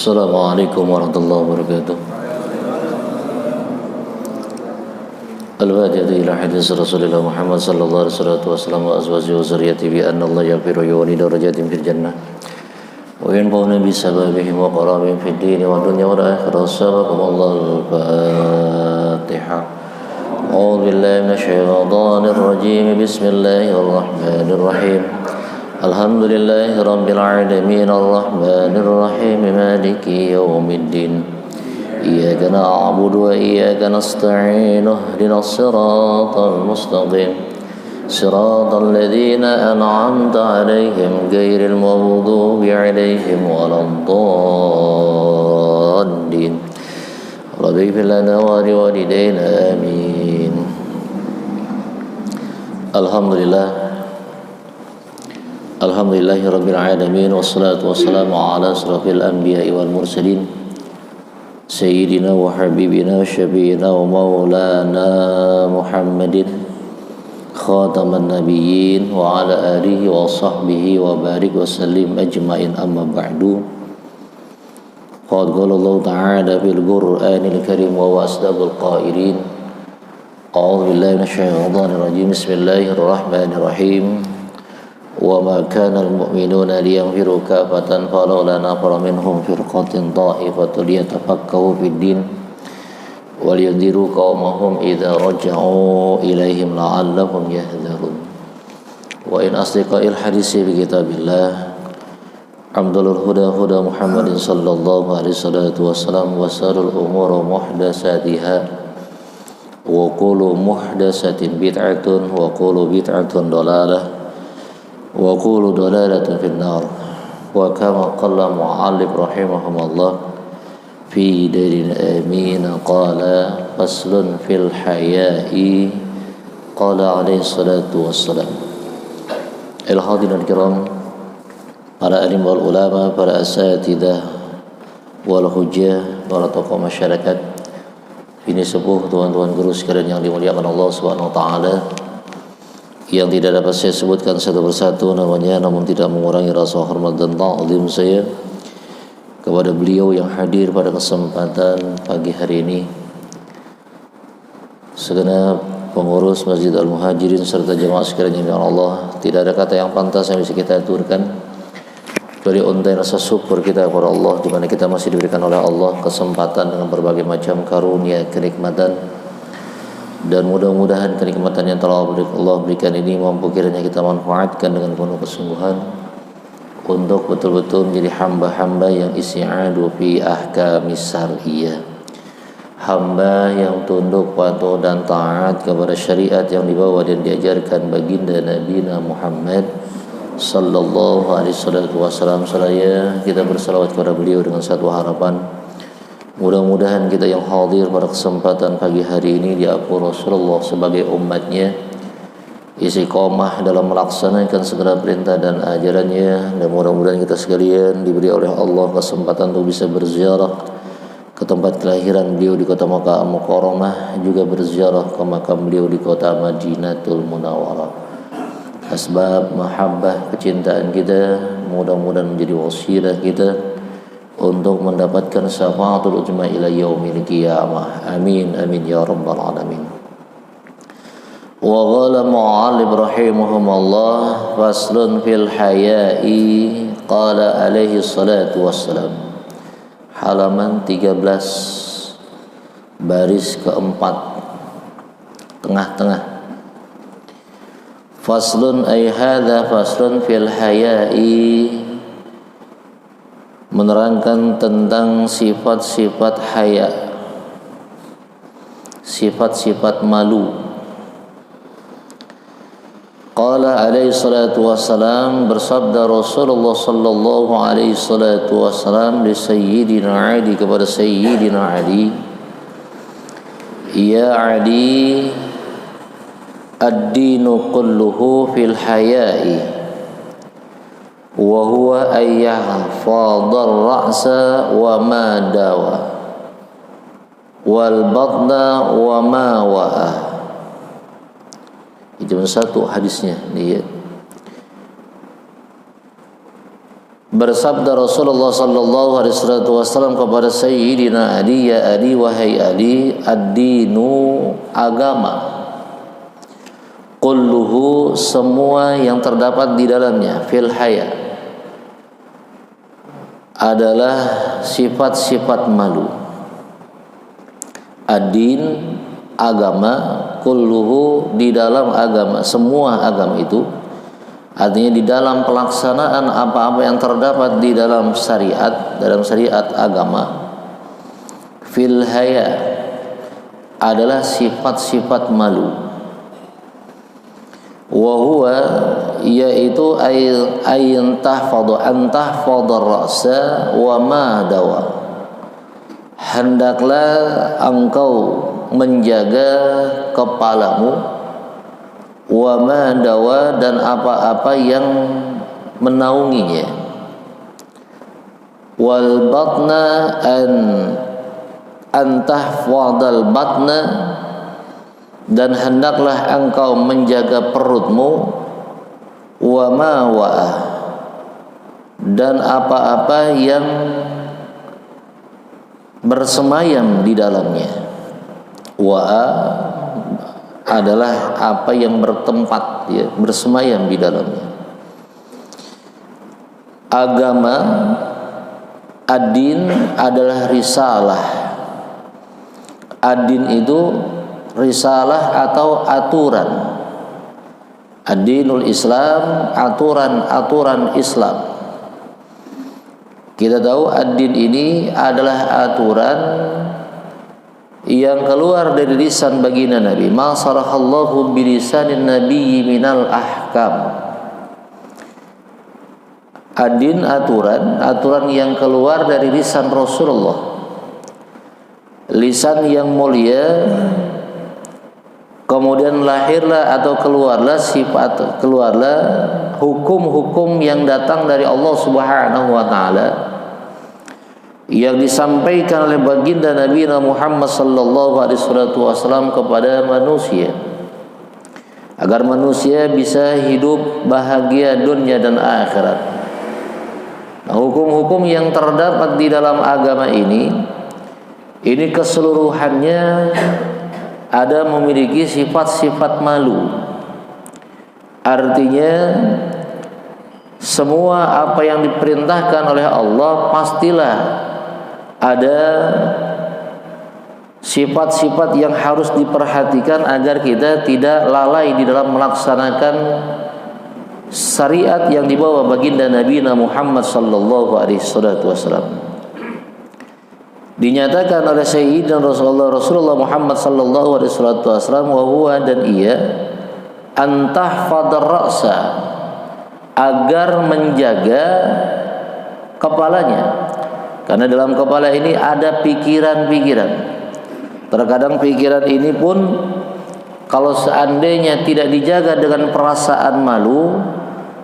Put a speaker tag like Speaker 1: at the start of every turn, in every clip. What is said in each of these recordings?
Speaker 1: Assalamualaikum warahmatullahi wabarakatuh. Al-Fatihah ila hadis Rasulullah Muhammad sallallahu alaihi wasallam wa azwajihi wa zurriyyatihi bi anna Allah yaghfiru yawli darajatin fil jannah wa yanfa'una bi sababihim wa qarabihim fid din wa dunya wal akhirah. Assalamualaikum Al-Fatihah. A'udzu billahi minasy syaithanir rajim. Bismillahirrahmanirrahim. Alhamdulillahi rabbil alamin arrahmanir rahim maliki yaumiddin. Iyyaka na'budu wa iyyaka nasta'in ihdinas siratal mustaqim siratal ladzina an'amta 'alaihim ghairil maghdubi 'alaihim waladdallin. Rabbi ighfir lana wa liwalidayna amin. Alhamdulillahi rabbil alamin wassalatu wassalamu ala asrafil anbiya'i wal mursalin sayyidina wa habibina wa syafi'ina wa maulana Muhammadin khataman nabiyyin wa ala alihi wa sahbihi wa barik wa sallim ajma'in, amma ba'du. Qad qala Allah ta'ala fil Qur'anil karim wa huwa asdaqul qailin. A'udzu billahi minasy syaithanir rajim. Bismillahirrahmanirrahim. وَمَا كَانَ الْمُؤْمِنُونَ لِيَنْفِرُوا كَافَّةً فَلَوْلَا نَفَرَ مِنْهُمْ فِرْقَةٌ طَائِفَةٌ لِيَتَفَقَّهُوا فِي الدِّينِ وَلِيُنذِرُوا قَوْمَهُمْ إِذَا رَجَعُوا إِلَيْهِمْ لَعَلَّهُمْ يَحْذَرُونَ. وَإِنْ أَصْدَقَ الْحَدِيثِ بِكِتَابِ اللَّهِ أَفْضَلُ الْهُدَى هُدَى مُحَمَّدٍ صلى الله عليه وسلم وشر الأمور محدثاتها وكل محدثة بدعة وكل بدعة ضلالة wa qulu dalalatin fin nar. Wa kama qala mu'allif rahimahumullah fi darin amin qala faslun fil haya'i qala alaihi salatu wassalam. Al-hadirin kiram, para alim wal ulama, para asatidah wal hujjah, para tokoh masyarakat, ini sepuh, tuan-tuan guru sekalian yang dimuliakan Allah Subhanahu wa taala, yang tidak dapat saya sebutkan satu persatu namanya, namun tidak mengurangi rasa hormat dan ta'zim saya kepada beliau yang hadir pada kesempatan pagi hari ini, segenap pengurus Masjid Al-Muhajirin serta jemaah sekalian yang dirahmati Allah. Tidak ada kata yang pantas yang bisa kita aturkan kecuali untai rasa syukur kita kepada Allah, di mana kita masih diberikan oleh Allah kesempatan dengan berbagai macam karunia kenikmatan. Dan mudah-mudahan kenikmatan yang telah Allah berikan ini mampu kiranya kita manfaatkan dengan penuh kesungguhan untuk betul-betul menjadi hamba-hamba yang isti'adu fi ahkamis syar'iyyah, hamba yang tunduk patuh dan taat kepada syariat yang dibawa dan diajarkan baginda Nabi Muhammad sallallahu alaihi wasallam. Seraya kita bersalawat kepada beliau dengan satu harapan, mudah-mudahan kita yang hadir pada kesempatan pagi hari ini diampuni Rasulullah sebagai umatnya, istiqomah dalam melaksanakan segala perintah dan ajarannya, dan mudah-mudahan kita sekalian diberi oleh Allah kesempatan untuk bisa berziarah ke tempat kelahiran beliau di kota Makkah Mukarramah, juga berziarah ke makam beliau di kota Madinatul Munawwarah. Asbab mahabbah, kecintaan kita mudah-mudahan menjadi wasilah kita untuk mendapatkan syafaatul ujma ila yaumil qiyamah. Amin amin ya rabbal alamin. Wa qala mu'allif rahimahumullah faslun fil haya'i qala alaihi salatu wassalam. Halaman 13 baris keempat tengah-tengah. Faslun ay hadza faslun fil haya'i, menerangkan tentang sifat-sifat haya, sifat-sifat malu. Qala alaihi salatu wassalam, bersabda Rasulullah sallallahu alaihi salatu wassalam li Sayyidina Ali, kepada Sayyidina Ali, ya Ali, ad-dinu kulluhu fil haya'i wa huwa ayyahfadar ra'sa wa ma dawa wal batna wa ma wa'a. Itu satu hadisnya dia. Bersabda Rasulullah sallallahu alaihi wasallam kepada Sayyidina Ali, ya Ali, wahai Ali, ad-dinu, agama, kulluhu, semua yang terdapat di dalamnya, fil haya, adalah sifat-sifat malu. Ad-din, agama, kulluhu, di dalam agama, semua agama itu, artinya di dalam pelaksanaan apa-apa yang terdapat di dalam syariat agama, fil haya, adalah sifat-sifat malu. Wa huwa, yaitu ayin tahfadhu an tahfadhar ra'sa wa ma dawa, hendaklah engkau menjaga kepalamu, wa ma dawa, dan apa-apa yang menaunginya, wal batna an tahfadhal batna, dan hendaklah engkau menjaga perutmu, wa ma wa'ah, dan apa-apa yang bersemayam di dalamnya. Wa'a adalah apa yang bertempat, ya, bersemayam di dalamnya. Agama, ad-din, adalah risalah. Ad-din itu risalah atau aturan. Ad-dinul Islam, aturan Islam. Kita tahu ad-din ini adalah aturan yang keluar dari lisan baginda Nabi. Ma sarahallahu bilisanin nabiyyi minal ahkam. Ad-din, aturan yang keluar dari lisan Rasulullah, lisan yang mulia. Kemudian lahirlah atau keluarlah hukum-hukum yang datang dari Allah Subhanahu wa taala, yang disampaikan oleh baginda Nabi Muhammad sallallahu alaihi wasallam kepada manusia, agar manusia bisa hidup bahagia dunia dan akhirat. Nah, hukum-hukum yang terdapat di dalam agama ini keseluruhannya ada memiliki sifat-sifat malu. Artinya semua apa yang diperintahkan oleh Allah pastilah ada sifat-sifat yang harus diperhatikan agar kita tidak lalai di dalam melaksanakan syariat yang dibawa baginda Nabi Muhammad sallallahu alaihi wasallam. Dinyatakan oleh Sayyidina Rasulullah Muhammad sallallahu alaihi wasallam, wa huwa, dan ia, antahfadhar ra'sa, agar menjaga kepalanya. Karena dalam kepala ini ada pikiran-pikiran. Terkadang pikiran ini pun kalau seandainya tidak dijaga dengan perasaan malu,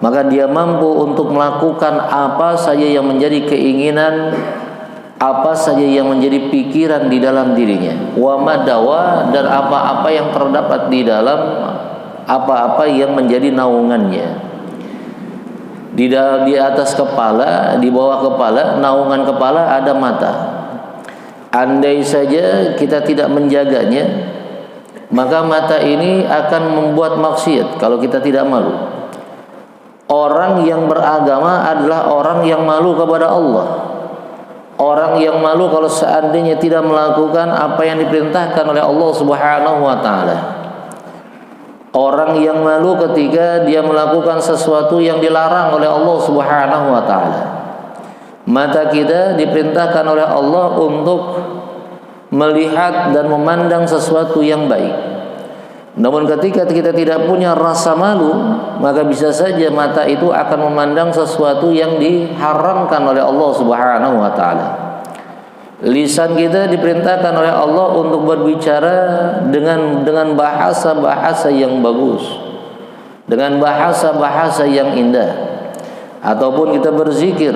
Speaker 1: maka dia mampu untuk melakukan apa saja yang menjadi keinginan, apa saja yang menjadi pikiran di dalam dirinya. Wa madawa, dan apa-apa yang terdapat di dalam apa-apa yang menjadi naungannya. Di atas kepala, di bawah kepala, naungan kepala ada mata. Andai saja kita tidak menjaganya, maka mata ini akan membuat maksiat kalau kita tidak malu. Orang yang beragama adalah orang yang malu kepada Allah. Orang yang malu kalau seandainya tidak melakukan apa yang diperintahkan oleh Allah Subhanahu wa taala. Orang yang malu ketika dia melakukan sesuatu yang dilarang oleh Allah Subhanahu wa taala. Mata kita diperintahkan oleh Allah untuk melihat dan memandang sesuatu yang baik. Namun ketika kita tidak punya rasa malu, maka bisa saja mata itu akan memandang sesuatu yang diharamkan oleh Allah Subhanahu wa taala. Lisan kita diperintahkan oleh Allah untuk berbicara dengan bahasa-bahasa yang bagus, dengan bahasa-bahasa yang indah, ataupun kita berzikir,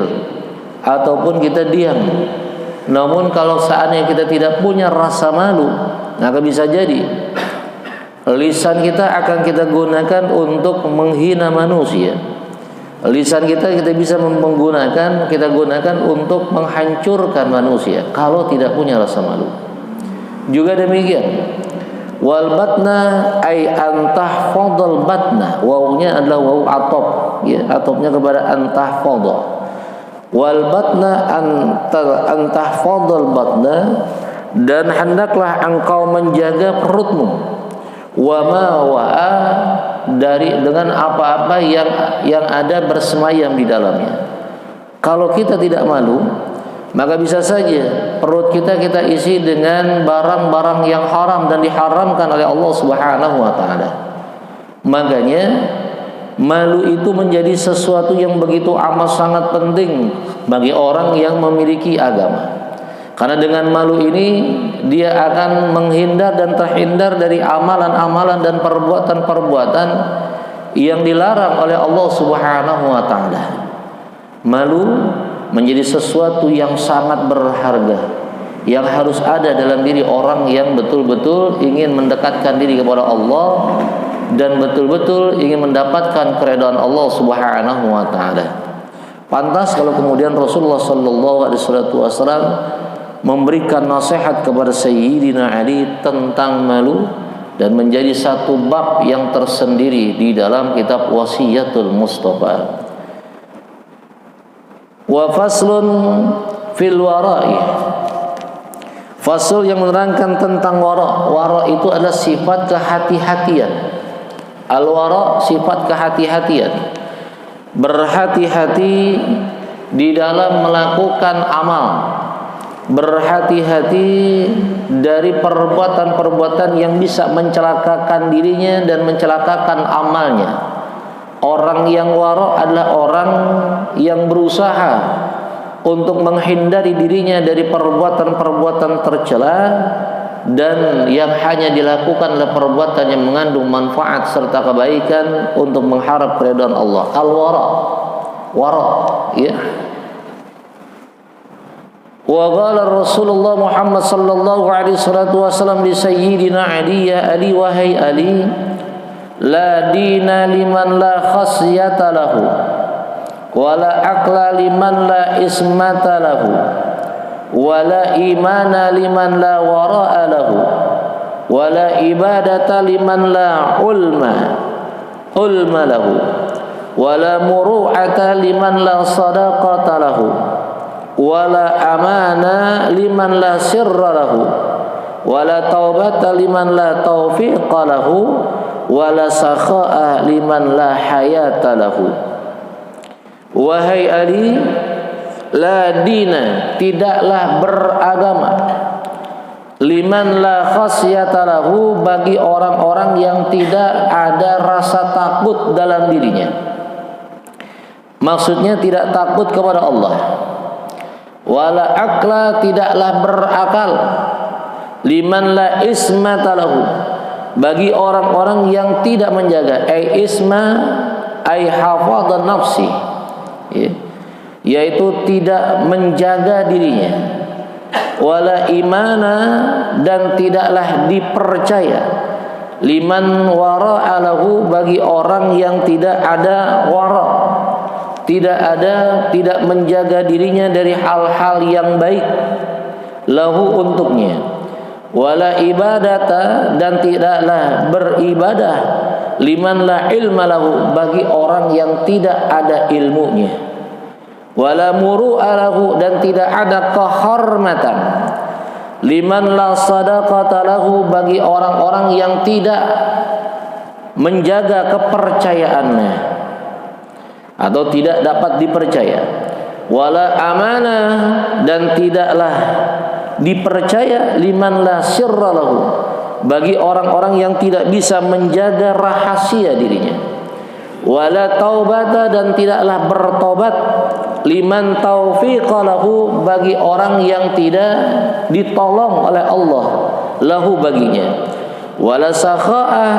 Speaker 1: ataupun kita diam. Namun kalau seandainya kita tidak punya rasa malu, maka bisa jadi lisan kita akan kita gunakan untuk menghina manusia. Lisan kita bisa kita gunakan untuk menghancurkan manusia kalau tidak punya rasa malu. Juga demikian, wal batna ay antahfadhal batna, wawunya adalah wawu atop, ya, atopnya kepada antahfadha. Wal batna antahfadhal batna, dan hendaklah engkau menjaga perutmu, wa ma wa'a, dengan apa-apa yang ada bersemayam di dalamnya. Kalau kita tidak malu, maka bisa saja perut kita isi dengan barang-barang yang haram dan diharamkan oleh Allah Subhanahu wa taala. Makanya malu itu menjadi sesuatu yang begitu amat sangat penting bagi orang yang memiliki agama. Karena dengan malu ini dia akan menghindar dan terhindar dari amalan-amalan dan perbuatan-perbuatan yang dilarang oleh Allah Subhanahu wa taala. Malu menjadi sesuatu yang sangat berharga yang harus ada dalam diri orang yang betul-betul ingin mendekatkan diri kepada Allah dan betul-betul ingin mendapatkan keridhaan Allah Subhanahu wa taala. Pantas kalau kemudian Rasulullah sallallahu alaihi wasallam memberikan nasihat kepada Sayyidina Ali tentang malu dan menjadi satu bab yang tersendiri di dalam kitab Wasiyatul Mustafa. Wa faslun fil wara'i, fasl yang menerangkan tentang wara'. Wara' itu adalah sifat kehati-hatian. Al-wara' sifat kehati-hatian, berhati-hati di dalam melakukan amal, berhati-hati dari perbuatan-perbuatan yang bisa mencelakakan dirinya dan mencelakakan amalnya. Orang yang wara' adalah orang yang berusaha untuk menghindari dirinya dari perbuatan-perbuatan tercela dan yang hanya dilakukan oleh perbuatan yang mengandung manfaat serta kebaikan untuk mengharap keridhaan Allah. Al-wara', wara', ya. Wa qala Rasulullah Muhammad sallallahu alaihi wasallam li sayyidina Ali, ya Ali, wahai Ali, la dina liman la khasyata lahu, wa la aqla liman la ismata lahu, wa la imana liman la wara'a lahu, wa la ibadata liman la ulma lahu, wa la muru'ata liman la sadaqata lahu, wala amana liman la sirra lahu, wala taubata liman la taufiqa lahu, wala sakha'a liman la hayata lahu. Wahai Ali, la dina, tidaklah beragama, liman la khasyata lahu, bagi orang-orang yang tidak ada rasa takut dalam dirinya. Maksudnya tidak takut kepada Allah. Wala akla, tidaklah berakal, liman la ismata lahu, bagi orang-orang yang tidak menjaga, ay isma ay hafadhan nafsi, ya, yaitu tidak menjaga dirinya. Wala imana, dan tidaklah dipercaya, liman wara'a lahu, bagi orang yang tidak ada wara', tidak menjaga dirinya dari hal-hal yang baik, lahu, untuknya. Wala ibadata, dan tidaklah beribadah, liman la ilma lahu, bagi orang yang tidak ada ilmunya. Wala muru'a lahu, dan tidak ada kehormatan, liman la sadaqata lahu, bagi orang-orang yang tidak menjaga kepercayaannya atau tidak dapat dipercaya. Wala amanah, dan tidaklah dipercaya, liman la sirra lahu, bagi orang-orang yang tidak bisa menjaga rahasia dirinya. Wala taubata, dan tidaklah bertobat, liman taufiqa lahu, bagi orang yang tidak ditolong oleh Allah, lahu, baginya. Wala sakha'ah,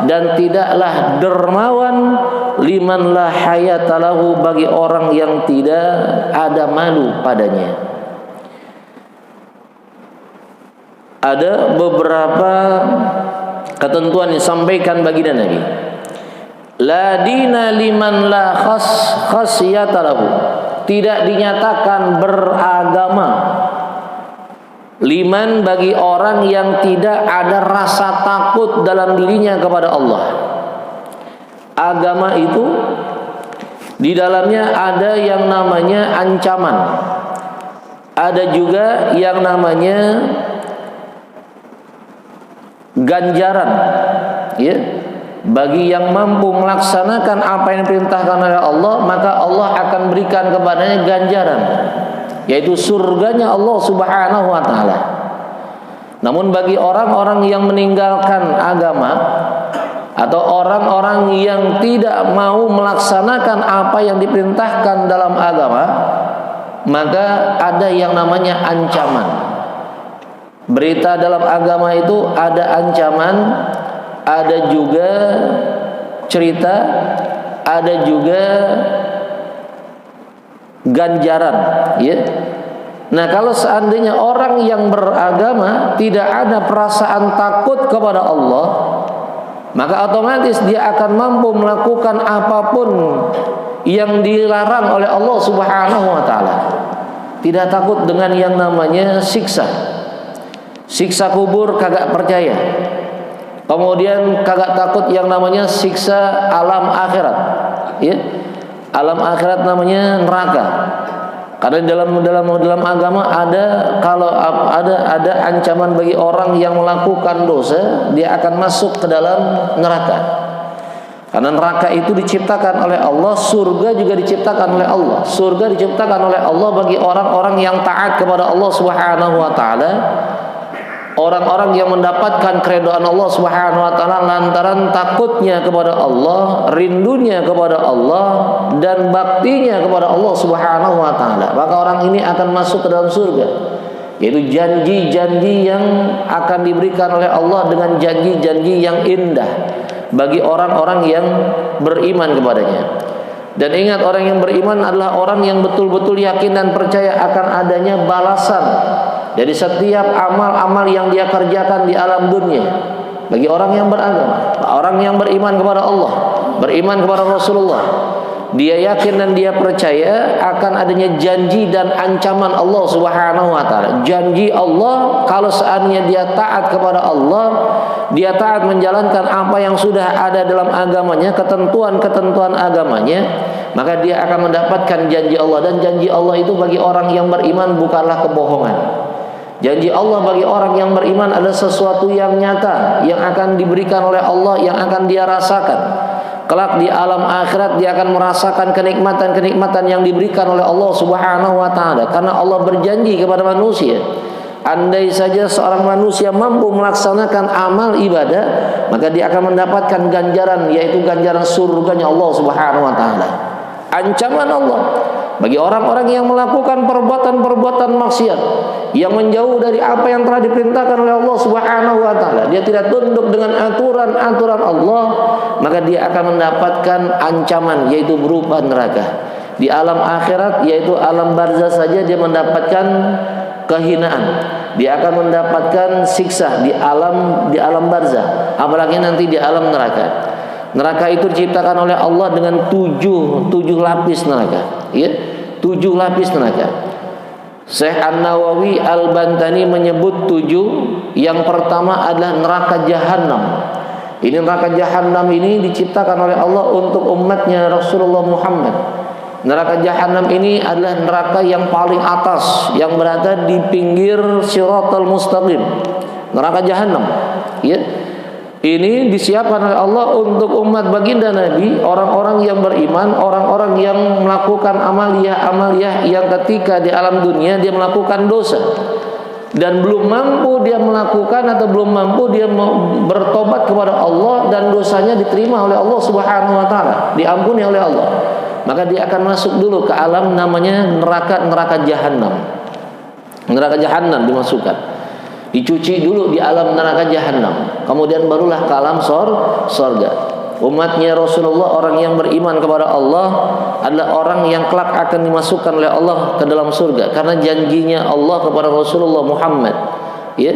Speaker 1: dan tidaklah dermawan, liman la hayata lahu, bagi orang yang tidak ada malu padanya. Ada beberapa ketentuan yang disampaikan baginda Nabi. La dina liman la khasyata lahu, tidak dinyatakan beragama, liman bagi orang yang tidak ada rasa takut dalam dirinya kepada Allah. Agama itu di dalamnya ada yang namanya ancaman, ada juga yang namanya ganjaran, ya. Bagi yang mampu melaksanakan apa yang diperintahkan oleh Allah, maka Allah akan berikan kepadanya ganjaran, yaitu surganya Allah Subhanahu wa taala. Namun bagi orang-orang yang meninggalkan agama atau orang-orang yang tidak mau melaksanakan apa yang diperintahkan dalam agama, maka ada yang namanya ancaman. Berita dalam agama itu ada ancaman, ada juga cerita, ada juga ganjaran, ya. Nah, kalau seandainya orang yang beragama tidak ada perasaan takut kepada Allah, maka otomatis dia akan mampu melakukan apapun yang dilarang oleh Allah Subhanahu wa taala. Tidak takut dengan yang namanya siksa kubur, kagak percaya. Kemudian kagak takut yang namanya siksa alam akhirat, ya. Alam akhirat namanya neraka. Karena dalam agama ada, kalau ada ancaman bagi orang yang melakukan dosa, dia akan masuk ke dalam neraka. Karena neraka itu diciptakan oleh Allah, surga juga diciptakan oleh Allah. Surga diciptakan oleh Allah bagi orang-orang yang taat kepada Allah Subhanahu wa taala. Orang-orang yang mendapatkan keridhaan Allah Subhanahu wa taala lantaran takutnya kepada Allah, rindunya kepada Allah, dan baktinya kepada Allah Subhanahu wa taala. Maka orang ini akan masuk ke dalam surga. Yaitu janji-janji yang akan diberikan oleh Allah dengan janji-janji yang indah bagi orang-orang yang beriman kepadanya. Dan ingat, orang yang beriman adalah orang yang betul-betul yakin dan percaya akan adanya balasan dari setiap amal-amal yang dia kerjakan di alam dunia. Bagi orang yang beragama, orang yang beriman kepada Allah, beriman kepada Rasulullah, dia yakin dan dia percaya akan adanya janji dan ancaman Allah Subhanahu wa taala. Janji Allah, kalau seandainya dia taat kepada Allah, dia taat menjalankan apa yang sudah ada dalam agamanya, ketentuan-ketentuan agamanya, maka dia akan mendapatkan janji Allah. Dan janji Allah itu bagi orang yang beriman bukanlah kebohongan. Janji Allah bagi orang yang beriman adalah sesuatu yang nyata, yang akan diberikan oleh Allah, yang akan dia rasakan. Kelak di alam akhirat dia akan merasakan kenikmatan-kenikmatan yang diberikan oleh Allah Subhanahu wa taala. Karena Allah berjanji kepada manusia, andai saja seorang manusia mampu melaksanakan amal ibadah, maka dia akan mendapatkan ganjaran, yaitu ganjaran surganya Allah Subhanahu wa taala. Ancaman Allah bagi orang-orang yang melakukan perbuatan-perbuatan maksiat, yang menjauh dari apa yang telah diperintahkan oleh Allah Subhanahu wa taala, dia tidak tunduk dengan aturan-aturan Allah, maka dia akan mendapatkan ancaman, yaitu berupa neraka. Di alam akhirat, yaitu alam barzah saja, dia mendapatkan kehinaan, dia akan mendapatkan siksa di alam barzah, apalagi nanti di alam neraka. Neraka itu diciptakan oleh Allah dengan tujuh lapis neraka, ya, 7 lapis neraka. Syekh An-Nawawi Al-Bantani menyebut 7. Yang pertama adalah neraka Jahannam. Ini neraka Jahannam ini diciptakan oleh Allah untuk umatnya Rasulullah Muhammad. Neraka Jahannam ini adalah neraka yang paling atas, yang berada di pinggir Shiratal Mustaqim. Neraka Jahannam, ya. Ini disiapkan oleh Allah untuk umat baginda Nabi, orang-orang yang beriman, orang-orang yang melakukan amaliyah yang ketika di alam dunia dia melakukan dosa dan belum mampu dia melakukan atau belum mampu dia bertobat kepada Allah dan dosanya diterima oleh Allah Subhanahu wa taala, diampuni oleh Allah. Maka dia akan masuk dulu ke alam namanya neraka Jahannam. Neraka Jahannam dimasukkan, dicuci dulu di alam neraka Jahannam, kemudian barulah ke alam sorga. Umatnya Rasulullah, orang yang beriman kepada Allah, adalah orang yang kelak akan dimasukkan oleh Allah ke dalam surga, karena janjinya Allah kepada Rasulullah Muhammad, ya.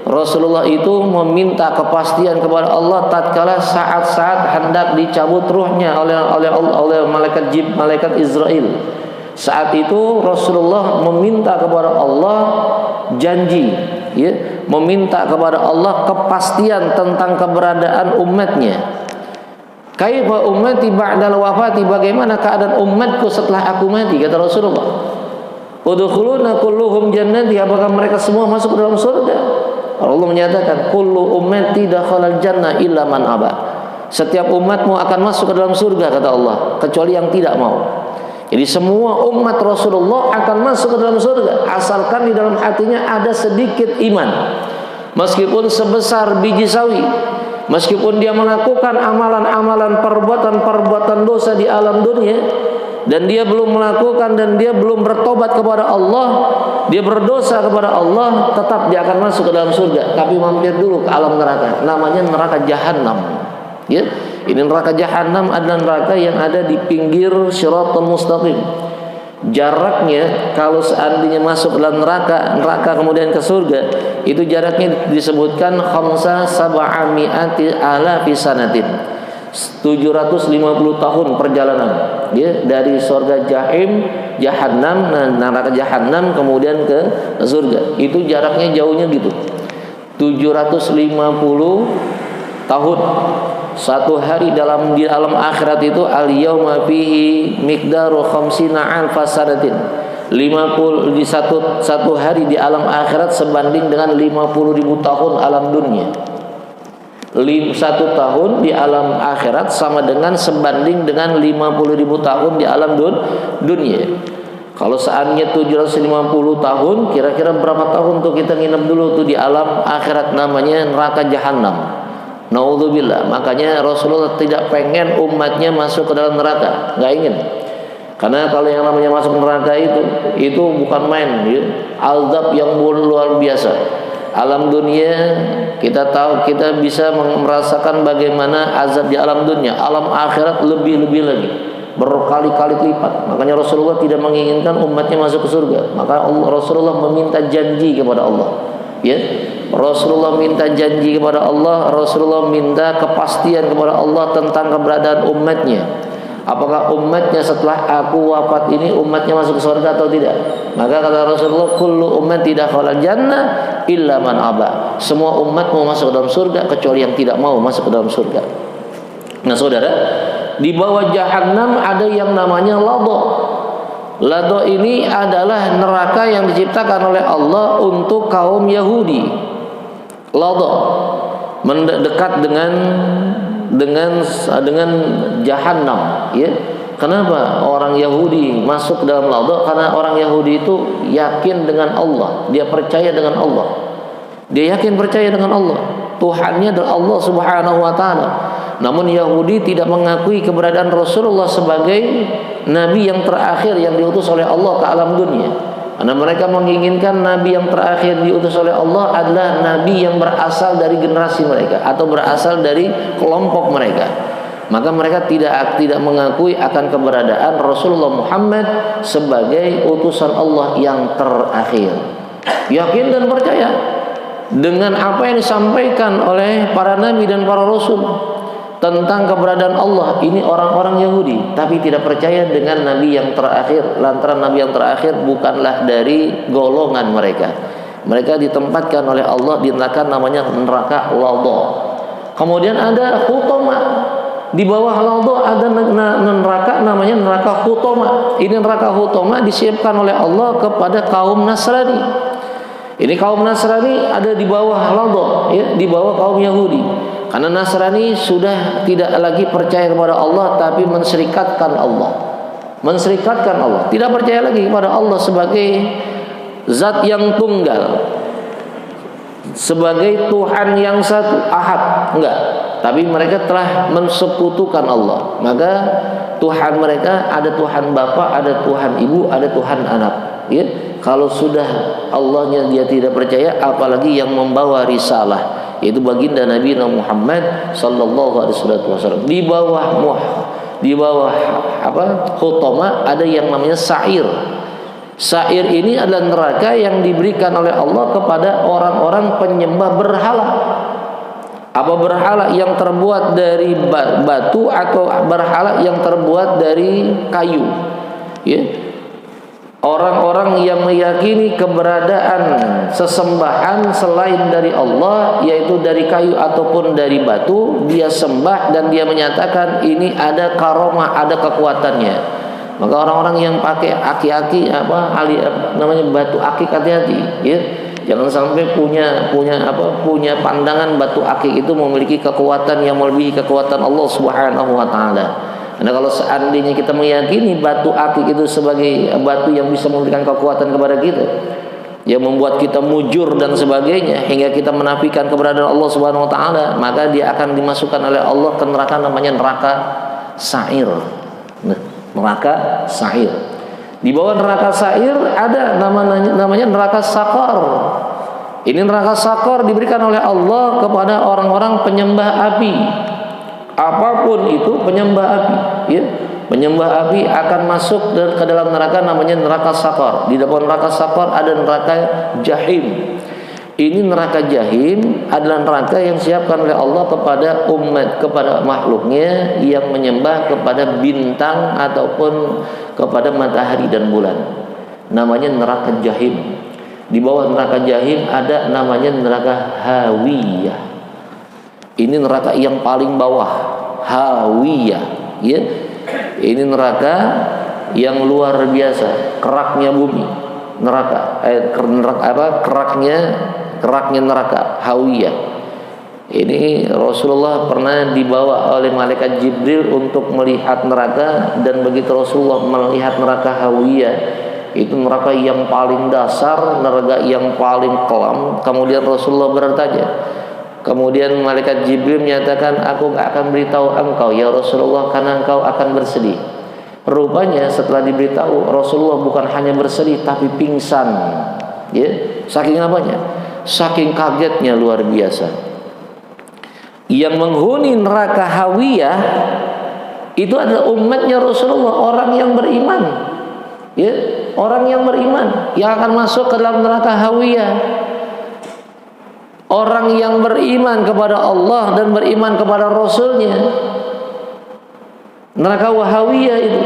Speaker 1: Rasulullah itu meminta kepastian kepada Allah tatkala saat-saat hendak dicabut ruhnya oleh malaikat Israel. Saat itu Rasulullah meminta kepada Allah janji, ya, meminta kepada Allah kepastian tentang keberadaan umatnya. Kaifa ummati ba'dal wafati, bagaimana keadaan umatku setelah aku mati, kata Rasulullah. Udkhuluna kulluhum jannati, apakah mereka semua masuk ke dalam surga? Allah menyatakan kullu ummati dakhalal jannah illa man aba. Setiap umatmu akan masuk ke dalam surga, kata Allah, kecuali yang tidak mau. Jadi semua umat Rasulullah akan masuk ke dalam surga asalkan di dalam hatinya ada sedikit iman. Meskipun sebesar biji sawi, meskipun dia melakukan amalan-amalan, perbuatan-perbuatan dosa di alam dunia, dan dia belum melakukan dan dia belum bertobat kepada Allah, dia berdosa kepada Allah, tetap dia akan masuk ke dalam surga. Tapi mampir dulu ke alam neraka, namanya neraka Jahannam. Ya, ini neraka Jahannam adalah neraka yang ada di pinggir Shiratal Mustaqim. Jaraknya kalau seandainya masuk ke dalam neraka kemudian ke surga, itu jaraknya disebutkan khamsa sab'ami'ati alafi sanatin, 750 tahun perjalanan, ya, dari surga Jahannam, neraka Jahannam kemudian ke surga. Itu jaraknya jauhnya gitu, 750 tahun. Satu hari di alam akhirat itu al-yauma fihi miqdaru khamsina alfa sanatin. 50 di satu hari di alam akhirat sebanding dengan 50.000 tahun alam dunia. 1 tahun di alam akhirat sama dengan sebanding dengan 50.000 tahun di alam dunia. Kalau seandainya 750 tahun, kira-kira berapa tahun tuh kita nginep dulu tuh di alam akhirat, namanya neraka Jahannam. Naudzubillah. Makanya Rasulullah tidak pengen umatnya masuk ke dalam neraka, nggak ingin. Karena kalau yang namanya masuk neraka itu bukan main, ya. Azab yang luar biasa. Alam dunia kita tahu, kita bisa merasakan bagaimana azab di alam dunia. Alam akhirat lebih-lebih lagi, berkali-kali lipat. Makanya Rasulullah tidak menginginkan umatnya masuk ke surga. Maka Rasulullah meminta janji kepada Allah, ya. Rasulullah minta janji kepada Allah, Rasulullah minta kepastian kepada Allah tentang keberadaan umatnya. Apakah umatnya setelah aku wafat ini umatnya masuk ke surga atau tidak? Maka kata Rasulullah, kullu ummati dakhala jannah illa man aba. Semua umat mau masuk ke dalam surga kecuali yang tidak mau masuk ke dalam surga. Nah, saudara, di bawah Jahannam ada yang namanya Lado. Lado ini adalah neraka yang diciptakan oleh Allah untuk kaum Yahudi. Lado mendekat dengan Jahannam, ya. Kenapa orang Yahudi masuk ke dalam Lado? Karena orang Yahudi itu yakin dengan Allah, dia percaya dengan Allah, dia yakin percaya dengan Allah, Tuhannya adalah Allah Subhanahu wa taala. Namun Yahudi tidak mengakui keberadaan Rasulullah sebagai nabi yang terakhir yang diutus oleh Allah ke alam dunia. Karena mereka menginginkan nabi yang terakhir diutus oleh Allah adalah nabi yang berasal dari generasi mereka atau berasal dari kelompok mereka. Maka mereka tidak mengakui akan keberadaan Rasulullah Muhammad sebagai utusan Allah yang terakhir. Yakin dan percaya dengan apa yang disampaikan oleh para nabi dan para rasul tentang keberadaan Allah. Ini orang-orang Yahudi, tapi tidak percaya dengan nabi yang terakhir, lantaran nabi yang terakhir bukanlah dari golongan mereka. Mereka ditempatkan oleh Allah di neraka namanya neraka Lado. Kemudian ada Hutoma. Di bawah Lado ada neraka namanya neraka Hutoma. Ini neraka Hutoma disiapkan oleh Allah kepada kaum Nasrani. Ini kaum Nasrani ada di bawah Lado, ya, di bawah kaum Yahudi. Karena Nasrani sudah tidak lagi percaya kepada Allah, tapi menserikatkan Allah. Menserikatkan Allah, tidak percaya lagi kepada Allah sebagai zat yang tunggal, sebagai Tuhan yang satu, ahad, enggak. Tapi mereka telah mensekutukan Allah. Maka Tuhan mereka ada Tuhan Bapa, ada Tuhan Ibu, ada Tuhan Anak, ya. Kalau sudah Allahnya dia tidak percaya, apalagi yang membawa risalah, yaitu baginda Nabi Muhammad sallallahu alaihi wasallam. Di bawah Hutoma ada yang namanya Sa'ir. Sa'ir ini adalah neraka yang diberikan oleh Allah kepada orang-orang penyembah berhala. Apa berhala yang terbuat dari batu atau berhala yang terbuat dari kayu? Ya. Orang-orang yang meyakini keberadaan sesembahan selain dari Allah, yaitu dari kayu ataupun dari batu, dia sembah dan dia menyatakan ini ada karomah, ada kekuatannya. Maka orang-orang yang pakai aki-aki namanya batu akik, hati-hati ya. Jangan sampai punya pandangan batu akik itu memiliki kekuatan yang melebihi kekuatan Allah Subhanahu wa taala. Karena kalau seandainya kita meyakini batu akik itu sebagai batu yang bisa memberikan kekuatan kepada kita, yang membuat kita mujur dan sebagainya, hingga kita menafikan keberadaan Allah Subhanahu wa taala, maka dia akan dimasukkan oleh Allah ke neraka namanya neraka sa'ir. Neraka sa'ir. Di bawah neraka sa'ir ada namanya neraka sakor. Ini neraka sakor diberikan oleh Allah kepada orang-orang penyembah api. Apapun itu penyembah api, ya. Penyembah api akan masuk ke dalam neraka namanya neraka sakor. Di dalam neraka sakor ada neraka jahim. Ini neraka jahim adalah neraka yang disiapkan oleh Allah kepada umat, kepada makhluknya yang menyembah kepada bintang ataupun kepada matahari dan bulan. Namanya neraka jahim. Di bawah neraka jahim ada namanya neraka hawiyah. Ini neraka yang paling bawah, hawiyah, ya. Ini neraka yang luar biasa, keraknya bumi. Keraknya neraka hawiyah. Ini Rasulullah pernah dibawa oleh malaikat Jibril untuk melihat neraka, dan begitu Rasulullah melihat neraka hawiyah, itu neraka yang paling dasar, neraka yang paling kelam. Kemudian Rasulullah bertanya, kemudian malaikat Jibril menyatakan, aku gak akan beritahu engkau ya Rasulullah, karena engkau akan bersedih. Rupanya setelah diberitahu, Rasulullah bukan hanya bersedih tapi pingsan, ya. Saking apanya? Saking kagetnya luar biasa. Yang menghuni neraka hawiyah itu adalah umatnya Rasulullah, orang yang beriman, ya, orang yang beriman yang akan masuk ke dalam neraka hawiyah. Orang yang beriman kepada Allah dan beriman kepada Rasulnya. Neraka wahawiyah itu.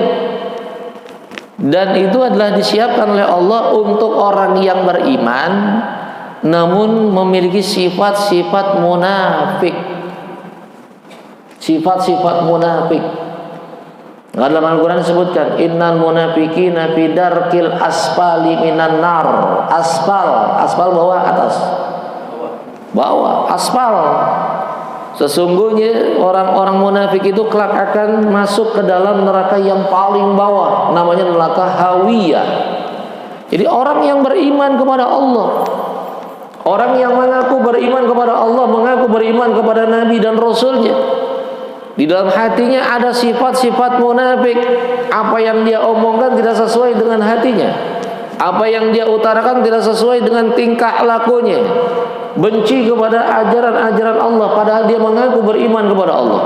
Speaker 1: Dan itu adalah disiapkan oleh Allah untuk orang yang beriman namun memiliki sifat-sifat munafik. Sifat-sifat munafik. Dalam Al-Quran disebutkan, innal munafiqina fi darkil asfali minan nar. Aspal bawah, atas. Bawah, aspal. Sesungguhnya orang-orang munafik itu kelak akan masuk ke dalam neraka yang paling bawah, namanya neraka hawiyah. Jadi orang yang beriman kepada Allah, orang yang mengaku beriman kepada Allah, mengaku beriman kepada Nabi dan Rasulnya, di dalam hatinya ada sifat-sifat munafik. Apa yang dia omongkan tidak sesuai dengan hatinya, apa yang dia utarakan tidak sesuai dengan tingkah lakunya. Benci kepada ajaran-ajaran Allah padahal dia mengaku beriman kepada Allah.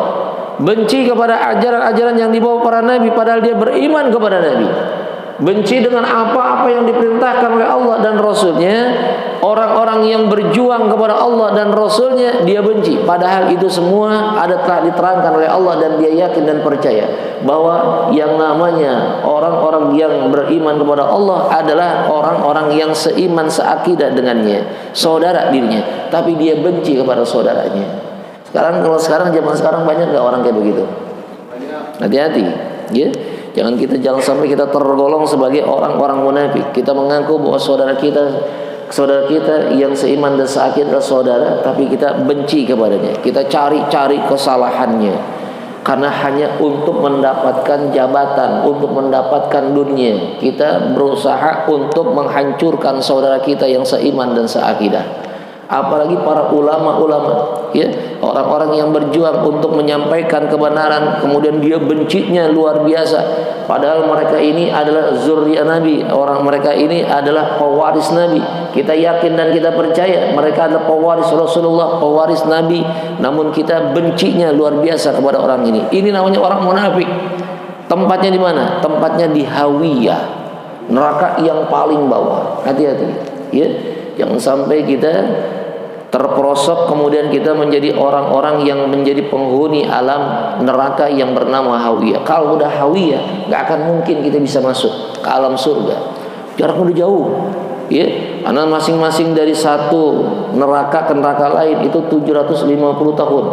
Speaker 1: Benci kepada ajaran-ajaran yang dibawa para nabi padahal dia beriman kepada nabi. Benci dengan apa-apa yang diperintahkan oleh Allah dan Rasulnya. Orang-orang yang berjuang kepada Allah dan Rasulnya dia benci, padahal itu semua telah diterangkan oleh Allah, dan dia yakin dan percaya bahwa yang namanya orang-orang yang beriman kepada Allah adalah orang-orang yang seiman, seakidah dengannya, saudara dirinya, tapi dia benci kepada saudaranya. Kalau sekarang zaman sekarang banyak gak orang kayak begitu? Hati-hati, ya. Jangan sampai kita tergolong sebagai orang-orang munafik. Kita mengaku bahwa saudara kita yang seiman dan seakidah adalah saudara, tapi kita benci kepadanya. Kita cari-cari kesalahannya karena hanya untuk mendapatkan jabatan, untuk mendapatkan dunia. Kita berusaha untuk menghancurkan saudara kita yang seiman dan seakidah. Apalagi para ulama-ulama, ya, orang-orang yang berjuang untuk menyampaikan kebenaran, kemudian dia bencinya luar biasa, padahal mereka ini adalah zuriat Nabi, mereka ini adalah pewaris Nabi. Kita yakin dan kita percaya mereka adalah pewaris Rasulullah, pewaris Nabi, namun kita bencinya luar biasa kepada orang ini. Ini namanya orang munafik. Tempatnya di mana? Tempatnya di hawiyah. neraka yang paling bawah. Hati-hati, ya. Jangan sampai kita terperosok kemudian kita menjadi orang-orang yang menjadi penghuni alam neraka yang bernama hawiyah. Kalau udah hawiyah, nggak akan mungkin kita bisa masuk ke alam surga. Jaraknya udah jauh, ya. Karena masing-masing dari satu neraka ke neraka lain itu 750 tahun.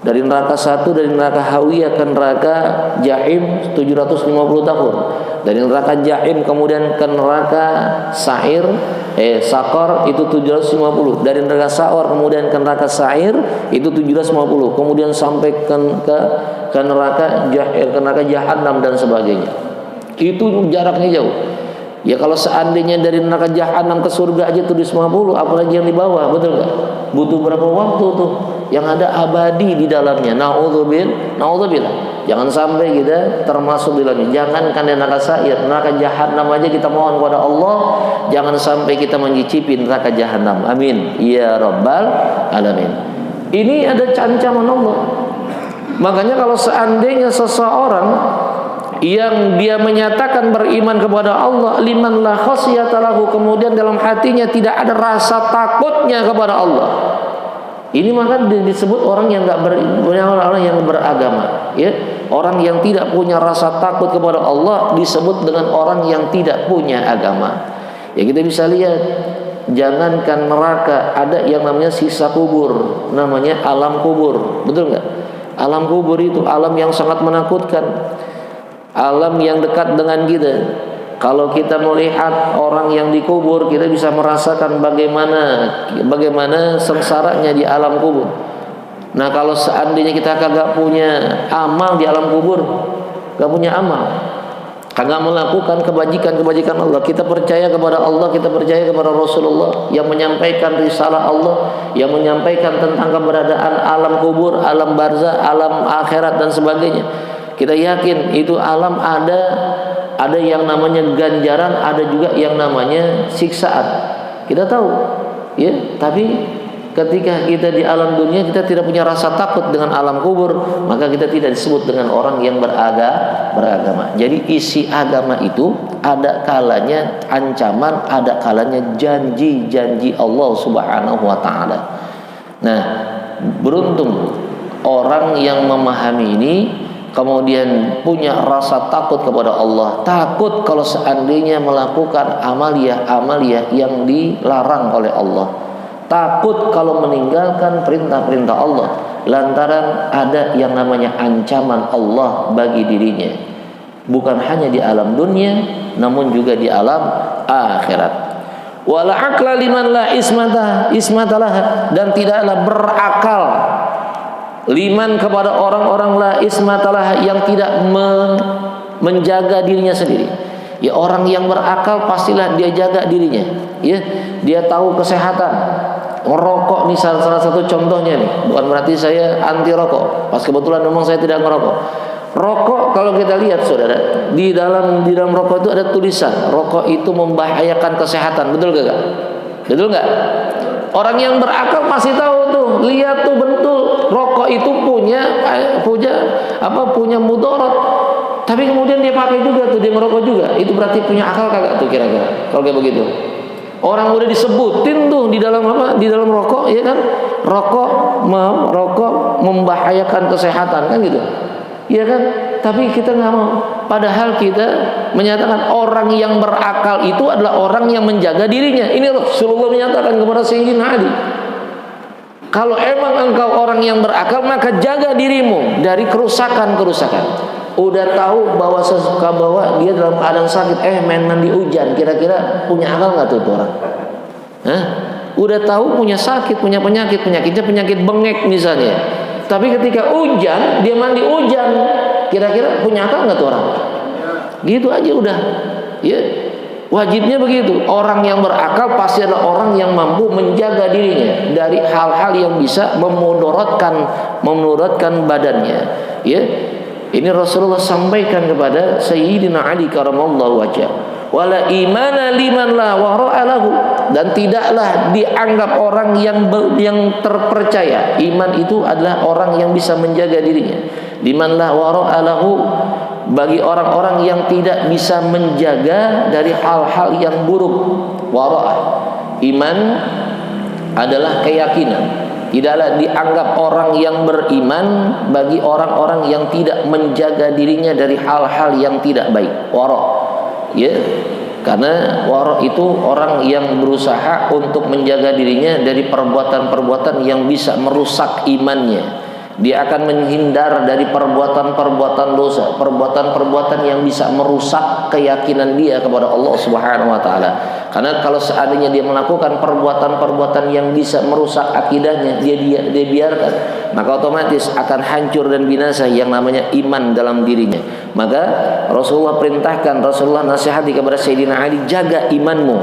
Speaker 1: Dari neraka satu, dari neraka hawiyah ke neraka jahim 750 tahun. Dari neraka jahim kemudian ke neraka sa'ir, sakor itu 750. Dari neraka sa'or kemudian ke neraka sa'ir itu 750. Kemudian sampai ke neraka jahannam dan sebagainya. Itu jaraknya jauh. Ya kalau seandainya dari neraka jahanam ke surga aja 750, apalagi yang di bawah, betul nggak? Butuh berapa waktu tuh? Yang ada abadi di dalamnya. Naudzubillah. Jangan sampai kita termasuk di dalamnya. Jangankan di neraka sa'ir, neraka jahanam aja kita mohon kepada Allah, jangan sampai kita mencicipi neraka jahanam. Amin. Ya Rabbal Alamin. Ini ada ancaman Allah. Makanya kalau seandainya seseorang yang dia menyatakan beriman kepada Allah, liman la khasyata lahu, kemudian dalam hatinya tidak ada rasa takutnya kepada Allah, ini maka disebut orang yang orang yang beragama, ya. Orang yang tidak punya rasa takut kepada Allah disebut dengan orang yang tidak punya agama. Ya kita bisa lihat, jangankan neraka, ada yang namanya sisa kubur, namanya alam kubur, betul nggak? Alam kubur itu alam yang sangat menakutkan. Alam yang dekat dengan kita. Kalau kita melihat orang yang dikubur, kita bisa merasakan bagaimana sengsaranya di alam kubur. Nah kalau seandainya kita kagak punya amal di alam kubur, gak punya amal, kagak melakukan kebajikan Allah, kita percaya kepada Allah, kita percaya kepada Rasulullah yang menyampaikan risalah Allah, yang menyampaikan tentang keberadaan alam kubur, alam barzah, alam akhirat dan sebagainya. Kita yakin itu alam ada yang namanya ganjaran, ada juga yang namanya siksaan. Kita tahu, ya. Tapi ketika kita di alam dunia kita tidak punya rasa takut dengan alam kubur, maka kita tidak disebut dengan orang yang beragama. Jadi isi agama itu ada kalanya ancaman, ada kalanya janji Allah Subhanahu wa taala. Nah, beruntung orang yang memahami ini, kemudian punya rasa takut kepada Allah, takut kalau seandainya melakukan amaliyah yang dilarang oleh Allah, takut kalau meninggalkan perintah-perintah Allah lantaran ada yang namanya ancaman Allah bagi dirinya, bukan hanya di alam dunia namun juga di alam akhirat. Wala aqla liman la ismatalah, dan tidaklah berakal liman kepada orang-orang la ismatalah yang tidak menjaga dirinya sendiri. Ya orang yang berakal pastilah dia jaga dirinya, ya. Dia tahu kesehatan. Merokok misal salah satu contohnya nih, bukan berarti saya anti rokok, pas kebetulan memang saya tidak merokok. Rokok kalau kita lihat saudara, di dalam rokok itu ada tulisan rokok itu membahayakan kesehatan, betul gak? Betul nggak? Orang yang berakal pasti tahu tuh, lihat tuh betul rokok itu punya mudarat. Tapi kemudian dia pakai juga tuh, dia merokok juga. Itu berarti punya akal kagak tuh kira-kira? Kalau kayak begitu. Orang udah disebutin tuh di dalam rokok, ya kan? Rokok membahayakan kesehatan kan gitu. Iya kan? Tapi kita nggak mau. Padahal kita menyatakan orang yang berakal itu adalah orang yang menjaga dirinya. Ini Rasulullah menyatakan kepada Sayyidina Ali, kalau emang engkau orang yang berakal, maka jaga dirimu dari kerusakan-kerusakan. Udah tahu bahwa dia dalam keadaan sakit, main mandi hujan, kira-kira punya akal nggak tuh orang? Hah? Udah tahu punya sakit, punya penyakitnya penyakit bengek misalnya. Tapi ketika hujan, dia mandi hujan, kira-kira punya akal nggak tuh orang? Gitu aja udah, ya. Wajibnya begitu. Orang yang berakal pasti adalah orang yang mampu menjaga dirinya dari hal-hal yang bisa memudaratkan badannya. Ya, ini Rasulullah sampaikan kepada Sayyidina Ali karamallahu wajhah. Wala imana liman la wara'a lahu, dan tidaklah dianggap orang yang terpercaya. Iman itu adalah orang yang bisa menjaga dirinya. Liman la wara'a lahu, bagi orang-orang yang tidak bisa menjaga dari hal-hal yang buruk. Wara'ah, iman adalah keyakinan. Tidaklah dianggap orang yang beriman bagi orang-orang yang tidak menjaga dirinya dari hal-hal yang tidak baik. Wara', ya, karena wara' itu orang yang berusaha untuk menjaga dirinya dari perbuatan-perbuatan yang bisa merusak imannya. Dia akan menghindar dari perbuatan-perbuatan dosa, perbuatan-perbuatan yang bisa merusak keyakinan dia kepada Allah Subhanahu wa taala. Karena kalau seandainya dia melakukan perbuatan-perbuatan yang bisa merusak akidahnya, dia biarkan, maka otomatis akan hancur dan binasa yang namanya iman dalam dirinya. Maka Rasulullah perintahkan, Rasulullah nasihati kepada Sayyidina Ali, jaga imanmu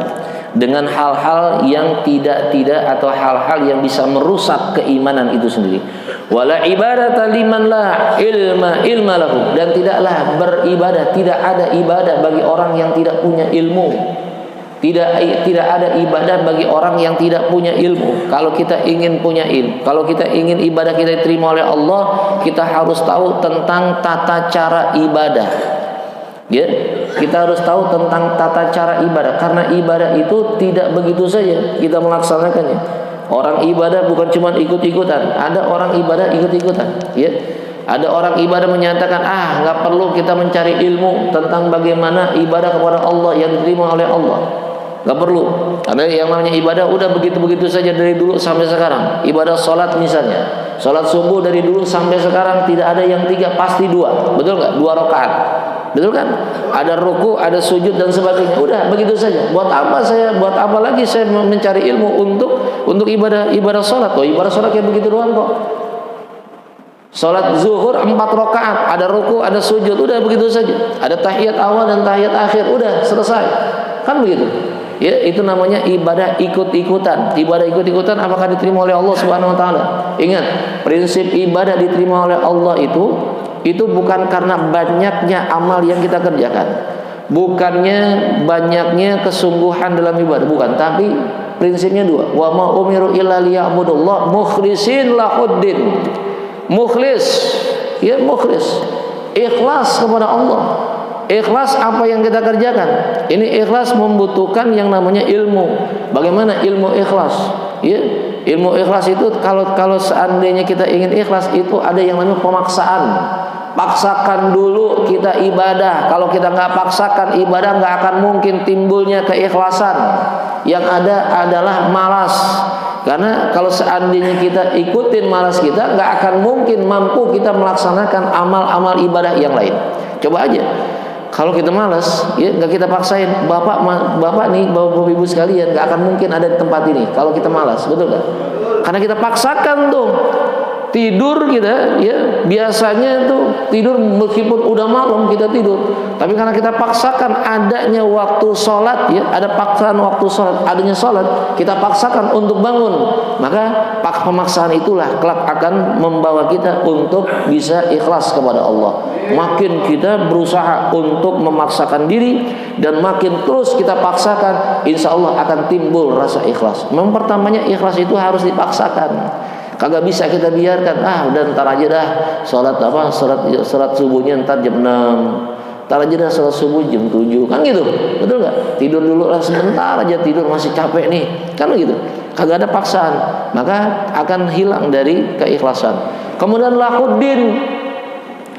Speaker 1: dengan hal-hal yang tidak atau hal-hal yang bisa merusak keimanan itu sendiri. Wala ibadata liman la ilma lahu, dan tidaklah beribadah, tidak ada ibadah bagi orang yang tidak punya ilmu. Tidak ada ibadah bagi orang yang tidak punya ilmu. Kalau kita ingin punya ilmu, kalau kita ingin ibadah kita diterima oleh Allah, kita harus tahu tentang tata cara ibadah. Ya, kita harus tahu tentang tata cara ibadah, karena ibadah itu tidak begitu saja kita melaksanakannya. Orang ibadah bukan cuma ikut-ikutan. Ada orang ibadah ikut-ikutan, ya. Ada orang ibadah menyatakan, nggak perlu kita mencari ilmu tentang bagaimana ibadah kepada Allah yang diterima oleh Allah. Nggak perlu. Karena yang namanya ibadah udah begitu-begitu saja dari dulu sampai sekarang. Ibadah sholat misalnya, sholat subuh dari dulu sampai sekarang tidak ada yang 3, pasti 2. Betul nggak? 2 rakaat. Betul kan? Ada ruku, ada sujud dan sebagainya. Udah begitu saja. Buat apa lagi saya mencari ilmu untuk ibadah sholat? Ibadah sholat kayak begitu doang kok. Sholat zuhur 4 rakaat, ada ruku, ada sujud, udah begitu saja. Ada tahiyat awal dan tahiyat akhir, udah selesai. Kan begitu. Ya, itu namanya ibadah ikut-ikutan. Ibadah ikut-ikutan apakah diterima oleh Allah Subhanahu wa taala? Ingat, prinsip ibadah diterima oleh Allah itu bukan karena banyaknya amal yang kita kerjakan, bukannya banyaknya kesungguhan dalam ibadah, bukan, tapi prinsipnya 2. Wa ma umiru illa liya'budullah mukhlishin lahuddin. Mukhlis, ya, mukhlis, ikhlas kepada Allah. Ikhlas apa yang kita kerjakan. Ini ikhlas membutuhkan yang namanya ilmu. Bagaimana ilmu ikhlas? Ya, ilmu ikhlas itu kalau seandainya kita ingin ikhlas, itu ada yang namanya pemaksaan. Paksakan dulu kita ibadah. Kalau kita nggak paksakan ibadah, nggak akan mungkin timbulnya keikhlasan. Yang ada adalah malas. Karena kalau seandainya kita ikutin malas kita, nggak akan mungkin mampu kita melaksanakan amal-amal ibadah yang lain. Coba aja. Kalau kita malas, ya, nggak kita paksain, bapak nih, bapak ibu sekalian, nggak akan mungkin ada di tempat ini. Kalau kita malas, betul nggak? Karena kita paksakan tuh. Tidur kita, ya, biasanya tuh tidur meskipun udah malam kita tidur, tapi karena kita paksakan adanya waktu sholat, ya, ada paksaan waktu sholat, adanya sholat, kita paksakan untuk bangun, maka pemaksaan itulah kelak akan membawa kita untuk bisa ikhlas kepada Allah. Makin kita berusaha untuk memaksakan diri dan makin terus kita paksakan, insya Allah akan timbul rasa ikhlas. Memang pertamanya ikhlas itu harus dipaksakan. Kagak bisa kita biarkan, udah ntar aja dah salat subuhnya ntar jam 6, ntar aja dah salat subuh jam 7, kan gitu, betul nggak? Tidur dulu lah sebentar aja, tidur masih capek nih, kan gitu. Kagak ada paksaan, maka akan hilang dari keikhlasan. Kemudian lahuddin,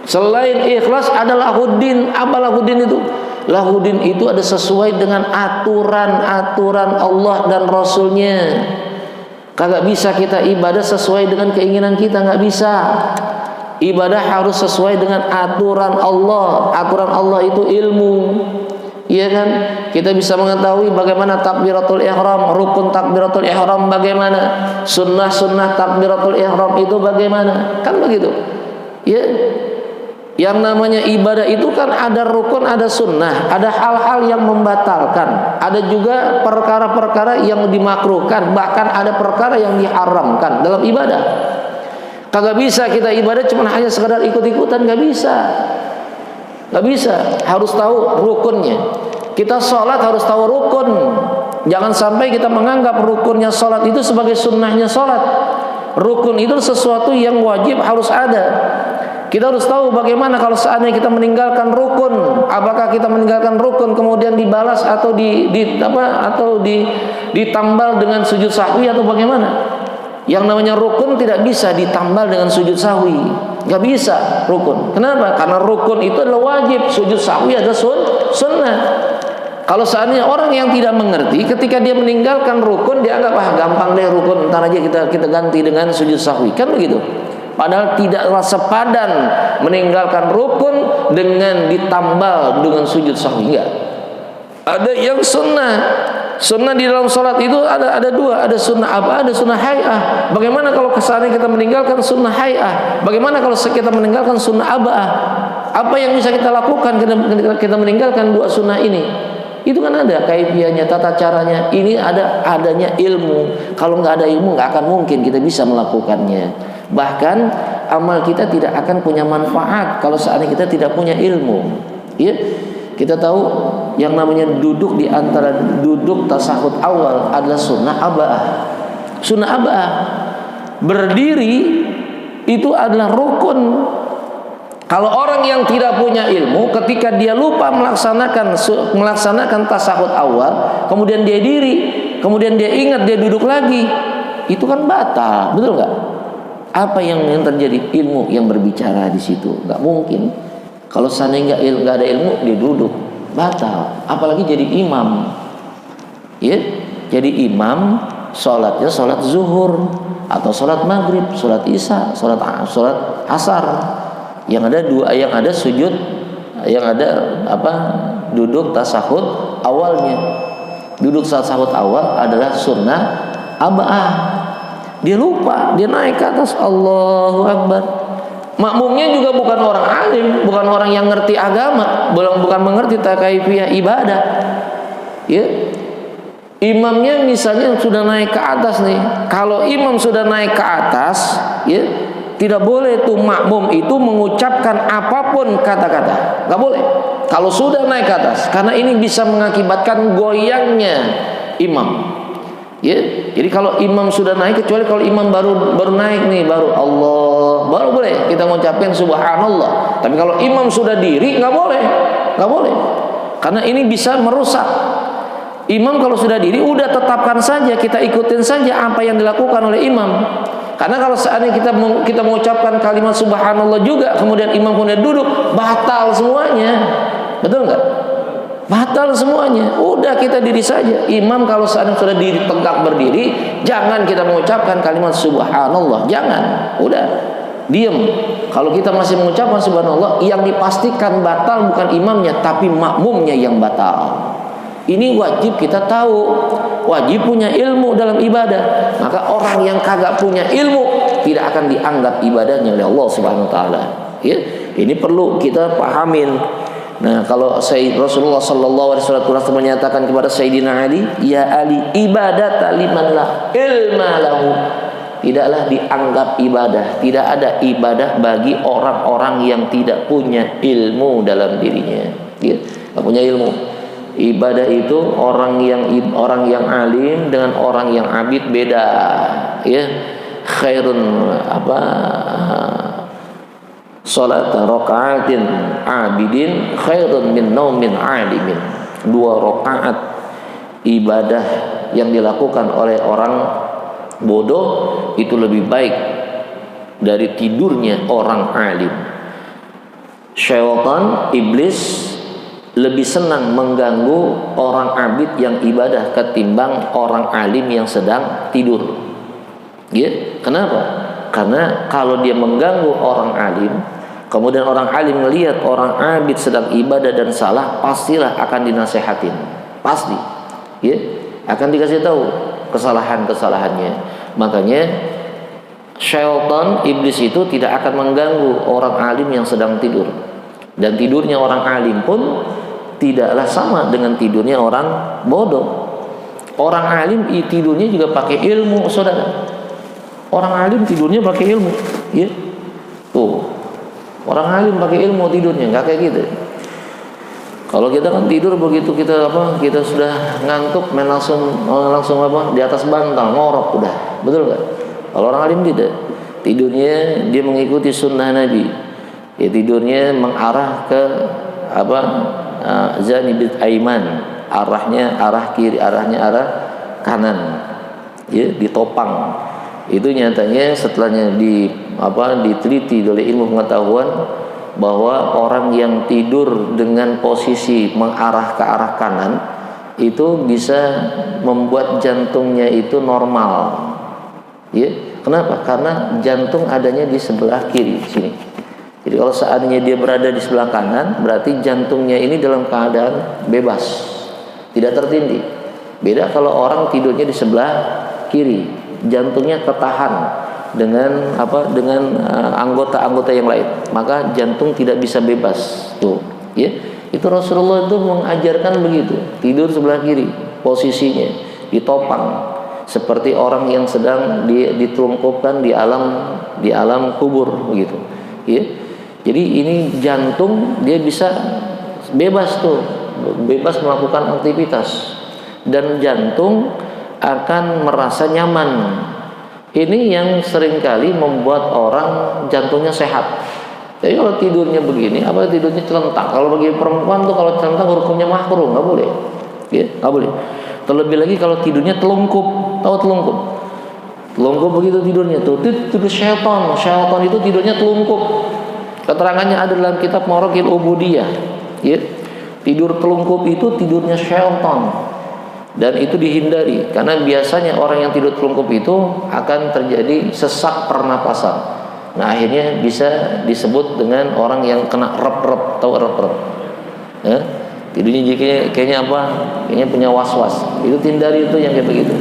Speaker 1: selain ikhlas ada lahuddin. Apa lahuddin itu? Lahuddin itu ada sesuai dengan aturan Allah dan Rasulnya. Kagak bisa kita ibadah sesuai dengan keinginan kita, nggak bisa. Ibadah harus sesuai dengan aturan Allah. Aturan Allah itu ilmu, iya kan? Kita bisa mengetahui bagaimana takbiratul ihram, rukun takbiratul ihram bagaimana, sunnah takbiratul ihram itu bagaimana, kan begitu? Ya. Yang namanya ibadah itu kan ada rukun, ada sunnah, ada hal-hal yang membatalkan, ada juga perkara-perkara yang dimakruhkan, bahkan ada perkara yang diharamkan dalam ibadah. Kagak bisa kita ibadah cuma hanya sekadar ikut-ikutan, nggak bisa. Harus tahu rukunnya. Kita sholat harus tahu rukun. Jangan sampai kita menganggap rukunnya sholat itu sebagai sunnahnya sholat. Rukun itu sesuatu yang wajib harus ada.
Speaker 2: Kita harus tahu bagaimana kalau seandainya kita meninggalkan rukun, apakah kita meninggalkan rukun kemudian dibalas atau ditambal dengan sujud sahwi atau bagaimana? Yang namanya rukun tidak bisa ditambal dengan sujud sahwi, nggak bisa rukun. Kenapa? Karena rukun itu adalah wajib, sujud sahwi adalah sunnah. Kalau seandainya orang yang tidak mengerti, ketika dia meninggalkan rukun, dia anggap gampang deh rukun, ntar aja kita ganti dengan sujud sahwi, kan begitu. Padahal tidaklah sepadan meninggalkan rukun dengan ditambal dengan sujud sahwi, enggak. Ada yang sunnah. Sunnah di dalam sholat itu ada dua, ada sunnah apa, ada sunnah hay'ah. Bagaimana kalau kesannya kita meninggalkan sunnah hay'ah? Bagaimana kalau kita meninggalkan sunnah aba'ah? Apa yang bisa kita lakukan ketika kita meninggalkan dua sunnah ini? Itu kan ada kaifiahnya, tata caranya. Ini adanya ilmu. Kalau nggak ada ilmu, nggak akan mungkin kita bisa melakukannya. Bahkan amal kita tidak akan punya manfaat kalau seandainya kita tidak punya ilmu. Ya, kita tahu yang namanya duduk di antara duduk tasahud awal adalah sunnah aba'ah. Sunnah aba'ah. Berdiri itu adalah rukun. Kalau orang yang tidak punya ilmu, ketika dia lupa melaksanakan tasahud awal, kemudian dia diri, kemudian dia ingat dia duduk lagi, itu kan batal, betul nggak? Apa yang terjadi? Ilmu yang berbicara di situ, nggak mungkin. Kalau seandainya nggak ada ilmu, dia duduk, batal. Apalagi jadi imam, ya, jadi imam, sholatnya sholat zuhur atau sholat maghrib, sholat isya, sholat asar. Yang ada dua, yang ada sujud, yang ada duduk tasahud awalnya. Duduk tasahud awal adalah sunnah aba'ah. Dia lupa, dia naik ke atas, Allahu Akbar. Makmumnya juga bukan orang alim, bukan orang yang ngerti agama, bukan mengerti kaifiah ibadah. Ya. Imamnya misalnya sudah naik ke atas nih. Kalau imam sudah naik ke atas, ya, tidak boleh tuh makmum itu mengucapkan apapun kata-kata, nggak boleh. Kalau sudah naik ke atas, karena ini bisa mengakibatkan goyangnya imam. Ya, jadi kalau imam sudah naik, kecuali kalau imam baru naik nih, baru Allah, baru boleh kita mengucapkan subhanallah. Tapi kalau imam sudah diri, nggak boleh, karena ini bisa merusak. Imam kalau sudah diri, udah tetapkan saja, kita ikutin saja apa yang dilakukan oleh imam. Karena kalau seandainya kita mengucapkan kalimat subhanallah juga, kemudian imam kemudian duduk, batal semuanya. Betul nggak? Batal semuanya. Udah kita diri saja. Imam kalau seandainya sudah diri tegak berdiri, jangan kita mengucapkan kalimat subhanallah, jangan. Udah, diam. Kalau kita masih mengucapkan subhanallah, yang dipastikan batal bukan imamnya, tapi makmumnya yang batal. Ini wajib kita tahu, wajib punya ilmu dalam ibadah. Maka orang yang kagak punya ilmu tidak akan dianggap ibadahnya oleh Allah Subhanahu wa taala. Ya, ini perlu kita pahamin. Nah, kalau Rasulullah sallallahu alaihi wasallam menyatakan kepada Sayyidina Ali, "Ya Ali, ibadat liman la ilma lahu." Tidaklah dianggap ibadah, tidak ada ibadah bagi orang-orang yang tidak punya ilmu dalam dirinya. Ya, enggak punya ilmu. Ibadah itu orang yang alim dengan orang yang abid beda, ya. Khairun salat rakaatin abidin khairun min naumin alimin. 2 rakaat ibadah yang dilakukan oleh orang bodoh itu lebih baik dari tidurnya orang alim. Syaitan, iblis lebih senang mengganggu orang abid yang ibadah ketimbang orang alim yang sedang tidur. Ya, kenapa? Karena kalau dia mengganggu orang alim, kemudian orang alim melihat orang abid sedang ibadah dan salah, pastilah akan dinasehatin. Pasti. Ya, akan dikasih tahu kesalahan-kesalahannya. Makanya syaitan, iblis itu tidak akan mengganggu orang alim yang sedang tidur. Dan tidurnya orang alim pun tidaklah sama dengan tidurnya orang bodoh. Orang alim tidurnya juga pakai ilmu, saudara. Orang alim tidurnya pakai ilmu, ya. Tuh, orang alim pakai ilmu tidurnya, nggak kayak gitu. Kalau kita kan tidur begitu kita sudah ngantuk, main langsung di atas bantal ngorok udah, betul nggak? Kalau orang alim tidak, tidurnya dia mengikuti sunnah Nabi. Ya, tidurnya mengarah ke apa? Zanibit aiman, arahnya arah kiri, arahnya arah kanan. Ya, ditopang. Itu nyatanya setelahnya diteliti oleh ilmu pengetahuan bahwa orang yang tidur dengan posisi mengarah ke arah kanan itu bisa membuat jantungnya itu normal. Ya, kenapa? Karena jantung adanya di sebelah kiri sini. Jadi kalau seandainya dia berada di sebelah kanan, berarti jantungnya ini dalam keadaan bebas, tidak tertindih. Beda kalau orang tidurnya di sebelah kiri, jantungnya ketahan dengan anggota-anggota yang lain, maka jantung tidak bisa bebas. Tuh, ya. Itu Rasulullah itu mengajarkan begitu, tidur sebelah kiri, posisinya ditopang seperti orang yang sedang ditelungkupkan di alam kubur begitu. Ya. Jadi ini jantung dia bisa bebas tuh, bebas melakukan aktivitas, dan jantung akan merasa nyaman. Ini yang seringkali membuat orang jantungnya sehat. Jadi kalau tidurnya begini, tidurnya celentang. Kalau bagi perempuan tuh kalau celentang hukumnya makruh, nggak boleh. Ya, nggak boleh. Terlebih lagi kalau tidurnya telungkup, tahu telungkup? Telungkup begitu tidurnya tuh, tidur syaitan. Syaitan itu tidurnya telungkup. Keterangannya ada dalam kitab Maraqil Ubudiyah. Ya, tidur telungkup itu tidurnya syaitan. Dan itu dihindari karena biasanya orang yang tidur telungkup itu akan terjadi sesak pernapasan. Nah, akhirnya bisa disebut dengan orang yang kena rep-rep, tahu rep-rep? Ya? Tidurnya kayaknya Kayaknya punya was-was. Itu hindari itu yang kayak begitu.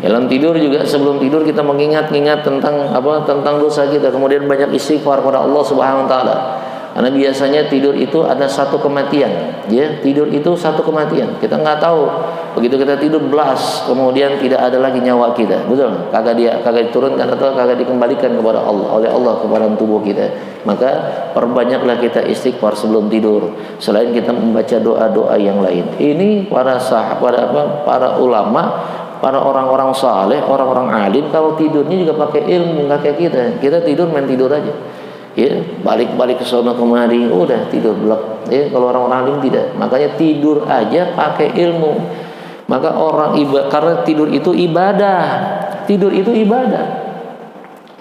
Speaker 2: Dalam tidur juga sebelum tidur kita mengingat-ingat tentang dosa kita, kemudian banyak istighfar kepada Allah Subhanahu wa taala. Karena biasanya tidur itu ada satu kematian, ya, tidur itu satu kematian. Kita nggak tahu, begitu kita tidur belas, kemudian tidak ada lagi nyawa kita, betul? Kagak diturunkan atau kagak dikembalikan kepada Allah oleh Allah kepada tubuh kita. Maka perbanyaklah kita istighfar sebelum tidur. Selain kita membaca doa-doa yang lain. Ini para sahabat, para ulama, para orang-orang saleh, orang-orang alim kalau tidurnya juga pakai ilmu, nggak kayak kita. Kita tidur main tidur aja. Ya, balik-balik ke sono kemari, udah tidur blek. Ya, kalau orang-orang alim tidak. Makanya tidur aja pakai ilmu. Maka karena tidur itu ibadah. Tidur itu ibadah.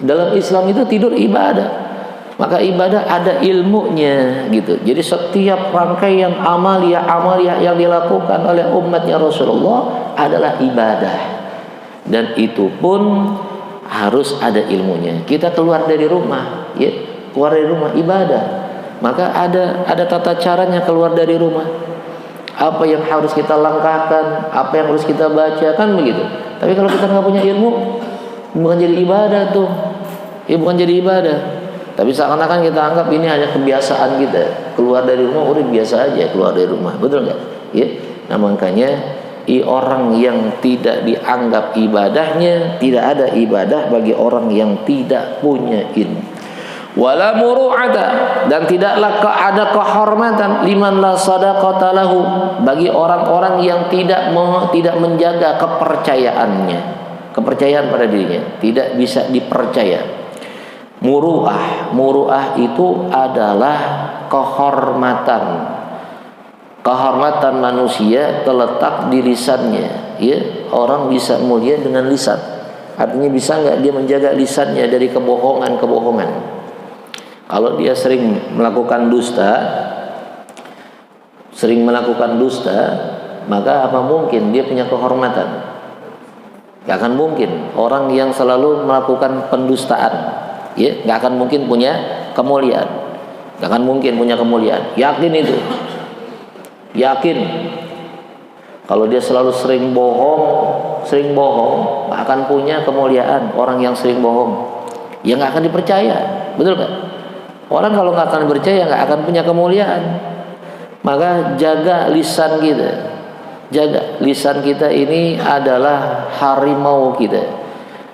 Speaker 2: Dalam Islam itu tidur ibadah. Maka ibadah ada ilmunya gitu. Jadi setiap rangkaian amaliyah yang dilakukan oleh umatnya Rasulullah adalah ibadah. Dan itu pun harus ada ilmunya. Kita keluar dari rumah, ya. Keluar dari rumah ibadah, maka ada tata caranya keluar dari rumah. Apa yang harus kita langkahkan, apa yang harus kita baca, kan begitu. Tapi kalau kita nggak punya ilmu, bukan jadi ibadah tuh, bukan jadi ibadah. Tapi seakan-akan kita anggap ini hanya kebiasaan kita. Keluar dari rumah udah biasa aja keluar dari rumah, betul nggak? Ya. Nah makanya orang yang tidak dianggap ibadahnya, tidak ada ibadah bagi orang yang tidak punya ilmu. Wala muru'ata, dan tidaklah ada kehormatan liman la sadaqata lahu, bagi orang-orang yang tidak menjaga kepercayaan pada dirinya, tidak bisa dipercaya. Muru'ah itu adalah kehormatan manusia terletak di lisannya, ya. Orang bisa mulia dengan lisan. Artinya bisa nggak dia menjaga lisannya dari kebohongan. Kalau dia sering melakukan dusta, maka apa mungkin dia punya kehormatan? Gak akan mungkin. Orang yang selalu melakukan pendustaan, ya, gak akan mungkin punya kemuliaan. Gak akan mungkin punya kemuliaan. Yakin itu. Yakin. Kalau dia selalu sering bohong, gak akan punya kemuliaan. Orang yang sering bohong, ya gak akan dipercaya. Betul gak? Orang kalau nggak akan percaya nggak akan punya kemuliaan. Maka jaga lisan kita. Jaga lisan kita, ini adalah harimau kita.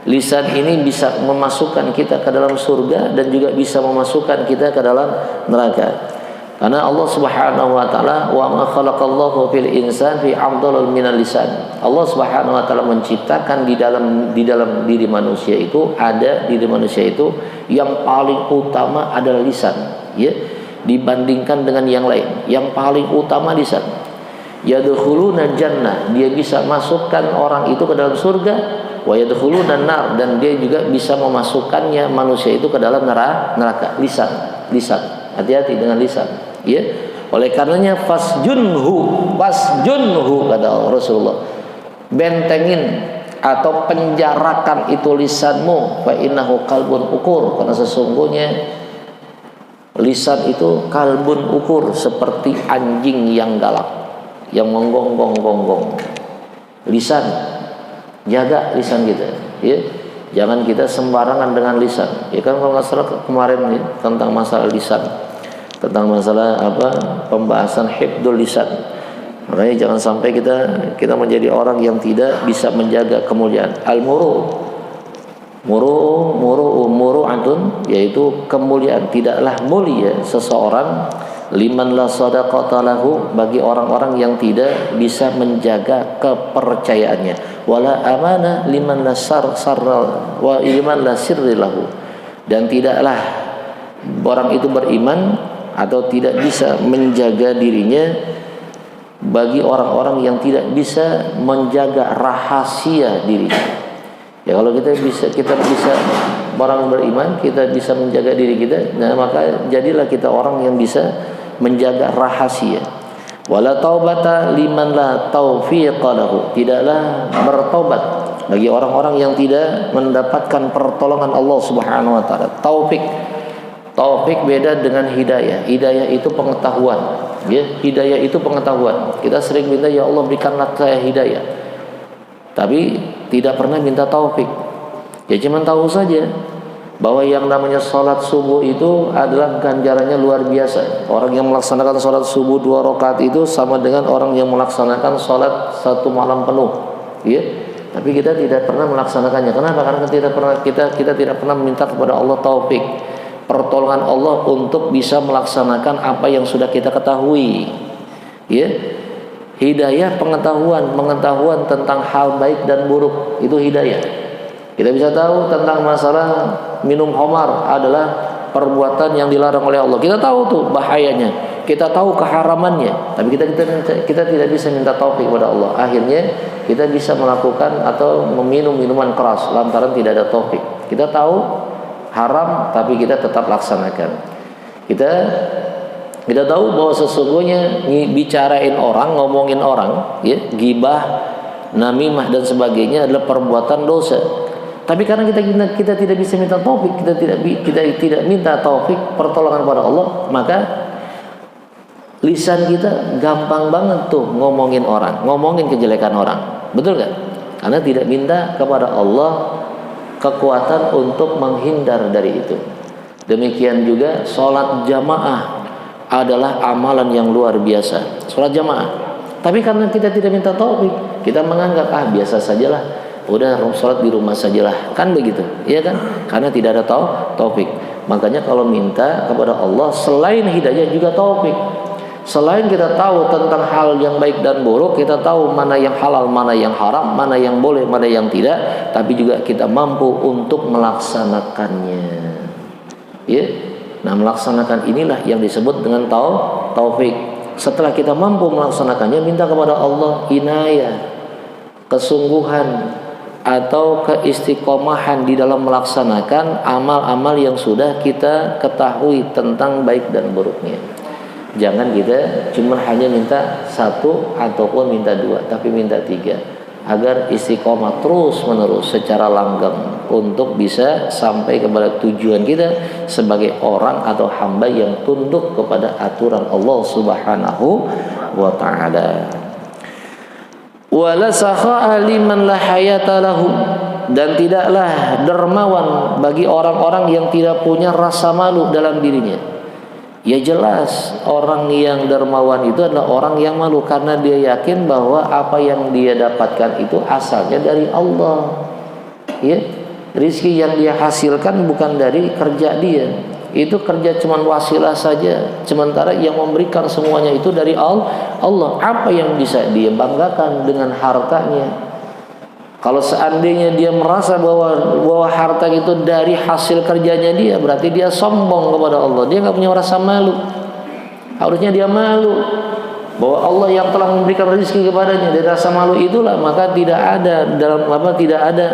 Speaker 2: Lisan ini bisa memasukkan kita ke dalam surga dan juga bisa memasukkan kita ke dalam neraka. Karena Allah Subhanahu wa taala, wa ma khalaqallahu fil insan fi afdalul minal lisan. Allah Subhanahu wa taala menciptakan di dalam diri manusia itu, ada diri manusia itu yang paling utama adalah lisan. ya, dibandingkan dengan yang lain. Yang paling utama lisan. Yadkhuluna jannah, dia bisa masukkan orang itu ke dalam surga, wa yadkhuluna nar, dan dia juga bisa memasukkannya manusia itu ke dalam neraka. Lisan. Hati-hati dengan lisan, ya. Oleh karenanya fasjunhu kata Rasulullah. Bentengin atau penjarakan itu lisanmu, fa innahu qalbun ukur, karena sesungguhnya lisan itu kalbun ukur, seperti anjing yang galak, yang menggonggong. Lisan, jaga lisan kita, ya. Jangan kita sembarangan dengan lisan. Ya kan, kalau nggak salah kemarin nih tentang masalah lisan, tentang masalah pembahasan hifdzul lisan. Makanya jangan sampai kita menjadi orang yang tidak bisa menjaga kemuliaan. Muru'atun, yaitu kemuliaan. Tidaklah mulia seseorang liman la sadaqata lahu, bagi orang-orang yang tidak bisa menjaga kepercayaannya. Wala amana liman la sarra wa liman la sirri lahu, dan tidaklah orang itu beriman atau tidak bisa menjaga dirinya bagi orang-orang yang tidak bisa menjaga rahasia dirinya. Ya, kalau kita bisa orang beriman, kita bisa menjaga diri kita, nah maka jadilah kita orang yang bisa menjaga rahasia. Wala taubata liman la taufiqa lahu, tidaklah bertobat bagi orang-orang yang tidak mendapatkan pertolongan Allah Subhanahu wa taala. Taufik beda dengan hidayah. Hidayah itu pengetahuan, ya. Hidayah itu pengetahuan. Kita sering minta, ya Allah berikanlah saya hidayah, tapi tidak pernah minta taufik. Ya cuma tahu saja bahwa yang namanya sholat subuh itu adalah ganjarannya luar biasa. Orang yang melaksanakan sholat subuh 2 rakaat itu sama dengan orang yang melaksanakan sholat 1 malam penuh, ya. Tapi kita tidak pernah melaksanakannya. Kenapa? Karena kita tidak pernah meminta kepada Allah taufik, pertolongan Allah untuk bisa melaksanakan apa yang sudah kita ketahui, ya. Hidayah pengetahuan tentang hal baik dan buruk, itu hidayah. Kita bisa tahu tentang masalah minum khamar adalah perbuatan yang dilarang oleh Allah. Kita tahu tuh bahayanya, kita tahu keharamannya, tapi kita tidak bisa minta taufik kepada Allah. Akhirnya kita bisa melakukan atau meminum minuman keras lantaran tidak ada taufik. Kita tahu haram, tapi kita tetap laksanakan. Kita tahu bahwa sesungguhnya bicarain orang, ngomongin orang, ya, gibah, namimah dan sebagainya adalah perbuatan dosa. Tapi karena kita tidak bisa minta taufik, kita tidak minta taufik pertolongan pada Allah, maka lisan kita gampang banget tuh ngomongin orang, ngomongin kejelekan orang. Betul gak? Karena tidak minta kepada Allah kekuatan untuk menghindar dari itu. Demikian juga sholat jamaah adalah amalan yang luar biasa. Sholat jamaah. Tapi karena kita tidak minta taufik, kita menganggap biasa sajalah, udah sholat di rumah sajalah, kan begitu, ya kan? Karena tidak ada taufik. Makanya kalau minta kepada Allah selain hidayah juga taufik. Selain kita tahu tentang hal yang baik dan buruk, kita tahu mana yang halal, mana yang haram, mana yang boleh, mana yang tidak, tapi juga kita mampu untuk melaksanakannya, ya. Nah, melaksanakan inilah yang disebut dengan taufik. Setelah kita mampu melaksanakannya, minta kepada Allah inayah, kesungguhan atau keistiqomahan di dalam melaksanakan amal-amal yang sudah kita ketahui tentang baik dan buruknya. Jangan kita cuma hanya minta 1 ataupun minta 2, tapi minta 3, agar istiqomah terus menerus secara langgeng untuk bisa sampai kepada tujuan kita sebagai orang atau hamba yang tunduk kepada aturan Allah Subhanahu wa ta'ala. Wala sakha'a liman la hayata lahu, dan tidaklah dermawan bagi orang-orang yang tidak punya rasa malu dalam dirinya. Ya jelas orang yang dermawan itu adalah orang yang malu, karena dia yakin bahwa apa yang dia dapatkan itu asalnya dari Allah, ya. Rizki yang dia hasilkan bukan dari kerja dia, itu kerja cuma wasilah saja, sementara yang memberikan semuanya itu dari Allah. Apa yang bisa dia banggakan dengan hartanya? Kalau seandainya dia merasa bahwa harta itu dari hasil kerjanya dia, berarti dia sombong kepada Allah. Dia nggak punya rasa malu. Harusnya dia malu bahwa Allah yang telah memberikan rezeki kepadanya. Dari rasa malu itulah maka tidak ada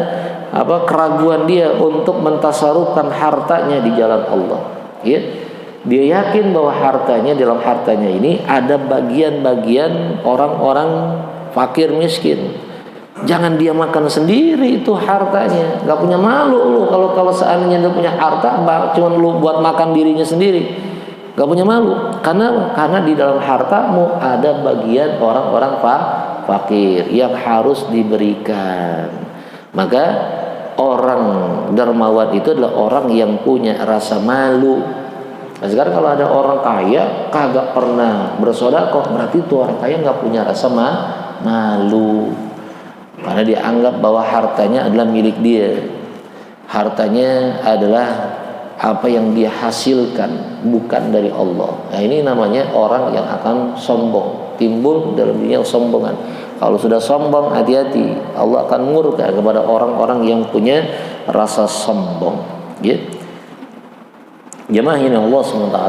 Speaker 2: keraguan dia untuk mentasarufkan hartanya di jalan Allah. Ya. Dia yakin bahwa dalam hartanya ini ada bagian-bagian orang-orang fakir miskin. Jangan dia makan sendiri itu hartanya. Gak punya malu lu kalau seandainya dia punya harta cuma lu buat makan dirinya sendiri. Gak punya malu. Karena di dalam hartamu ada bagian orang-orang fakir yang harus diberikan. Maka orang dermawan itu adalah orang yang punya rasa malu. Nah, sekarang kalau ada orang kaya kagak pernah bersedekah, berarti itu orang kaya gak punya rasa malu. Karena dia anggap bahwa hartanya adalah milik dia. Hartanya adalah apa yang dia hasilkan, bukan dari Allah. Nah, ini namanya orang yang akan sombong. Timbul dalam dirinya sombongan. Kalau sudah sombong, hati-hati. Allah akan murka kepada orang-orang yang punya rasa sombong. Ya. Jemaah ini Allah SWT.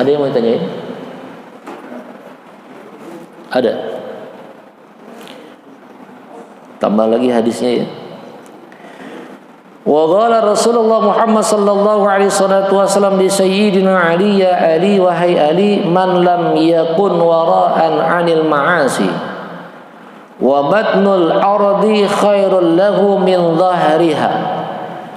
Speaker 2: Ada yang mau ditanyain? Ada. Tambah lagi hadisnya ya. Wa qala Rasulullah Muhammad sallallahu alaihi wasallam li sayyidina Ali, ya Ali, wahai Ali, man lam yakun wara'an 'anil ma'asi wa batnul ardi khairul lahu min dhahriha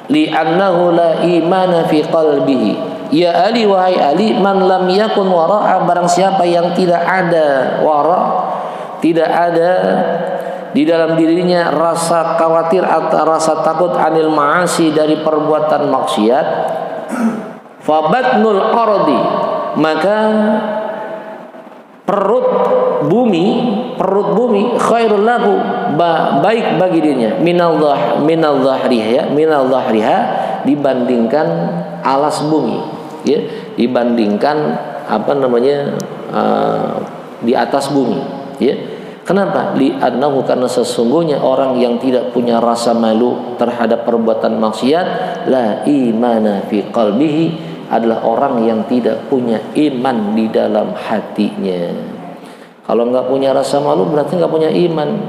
Speaker 2: li'annahu la imana fi qalbihi. Ya Ali, wahai Ali, man lam yakun wara'a, barang siapa yang tidak ada wara', tidak ada di dalam dirinya rasa khawatir atau rasa takut anil ma'asi, dari perbuatan maksiat, fabatnul ardi, maka perut bumi khairul lahu, baik bagi dirinya, minal dhahriha, dibandingkan alas bumi, ya, dibandingkan di atas bumi, ya. Kenapa? Li'annahu, karena sesungguhnya orang yang tidak punya rasa malu terhadap perbuatan maksiat, la imana fi qalbihi, adalah orang yang tidak punya iman di dalam hatinya. Kalau nggak punya rasa malu berarti nggak punya iman.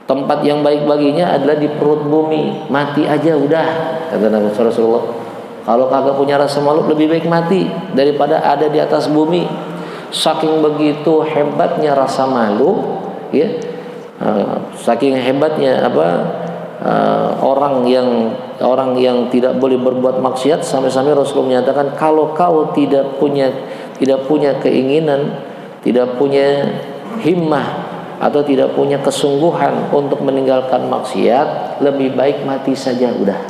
Speaker 2: Tempat yang baik baginya adalah di perut bumi, mati aja udah, kata Nabi Rasulullah. Kalau kagak punya rasa malu lebih baik mati daripada ada di atas bumi. Saking begitu hebatnya rasa malu, ya, saking hebatnya orang yang tidak boleh berbuat maksiat, sampai-sampai Rasulullah menyatakan, kalau kau tidak punya keinginan, tidak punya himmah atau tidak punya kesungguhan untuk meninggalkan maksiat, lebih baik mati saja udah,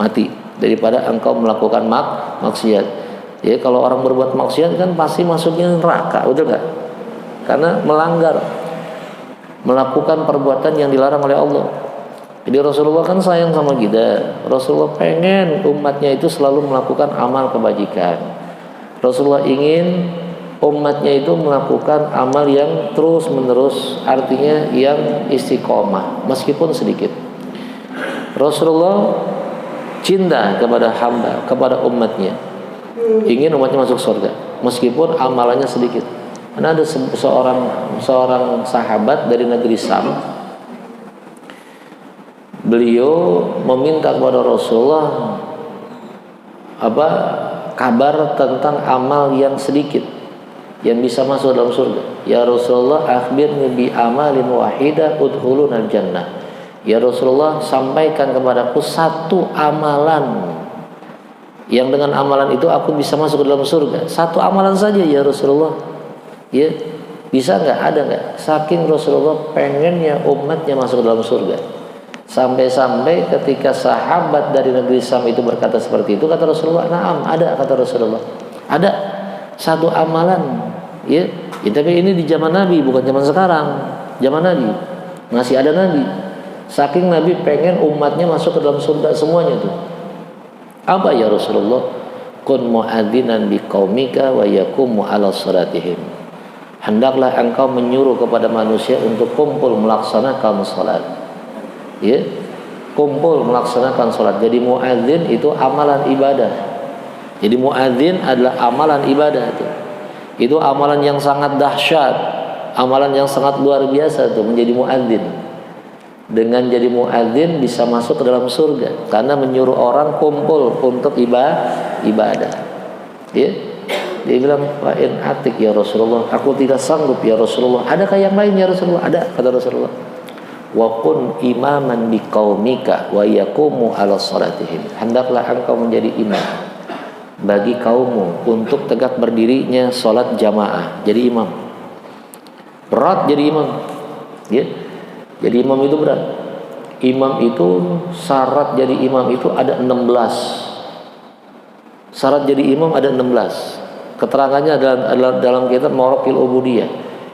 Speaker 2: mati daripada engkau melakukan maksiat. Ya, kalau orang berbuat maksiat kan pasti masuknya neraka, betul nggak? Karena melakukan perbuatan yang dilarang oleh Allah. Jadi Rasulullah kan sayang sama kita. Rasulullah pengen umatnya itu selalu melakukan amal kebajikan. Rasulullah ingin umatnya itu melakukan amal yang terus menerus, artinya yang istiqomah meskipun sedikit. Rasulullah cinta kepada hamba, kepada umatnya, ingin umatnya masuk surga meskipun amalannya sedikit. Karena ada seorang sahabat dari negeri Sam, beliau meminta kepada Rasulullah kabar tentang amal yang sedikit yang bisa masuk dalam surga. Ya Rasulullah, akhbirni bi amalin wahidah udkhulunal jannah. Ya Rasulullah, sampaikan kepadaku satu amalan yang dengan amalan itu aku bisa masuk ke dalam surga. Satu amalan saja ya Rasulullah. Ya, bisa nggak? Ada nggak? Saking Rasulullah pengennya umatnya masuk ke dalam surga. Sampai-sampai ketika sahabat dari negeri Sam itu berkata seperti itu, kata Rasulullah, "Na'am, ada," kata Rasulullah. Ada satu amalan, ya. Tapi ini di zaman Nabi, bukan zaman sekarang. Zaman Nabi masih ada Nabi. Saking Nabi pengen umatnya masuk ke dalam surga semuanya tuh. Apa ya Rasulullah? Kun mu'adzinan biqaumika wa yaqumu ala salatihim.
Speaker 1: hendaklah engkau menyuruh kepada manusia untuk kumpul melaksanakan salat. Ya, kumpul melaksanakan salat. Jadi muadzin itu amalan ibadah. Jadi muadzin adalah amalan ibadah itu. Itu amalan yang sangat dahsyat, amalan yang sangat luar biasa tuh menjadi muadzin. Dengan jadi muadzin bisa masuk ke dalam surga karena menyuruh orang kumpul untuk ibadah. Ya. Dia bilang, "Wa in atik ya Rasulullah, aku tidak sanggup ya Rasulullah. Adakah yang lain ya Rasulullah?" Ada, kata Rasulullah. "Wa kun imaman biqaumika wa yaqumu ala salatihim." Hendaklah engkau menjadi imam bagi kaummu untuk tegak berdirinya salat jamaah. Jadi imam. Berat jadi imam. Ya. Jadi imam itu berat. Imam itu syarat jadi imam itu ada 16. Syarat jadi imam ada 16. Keterangannya adalah dalam kitab Maraqil Ubudiyah,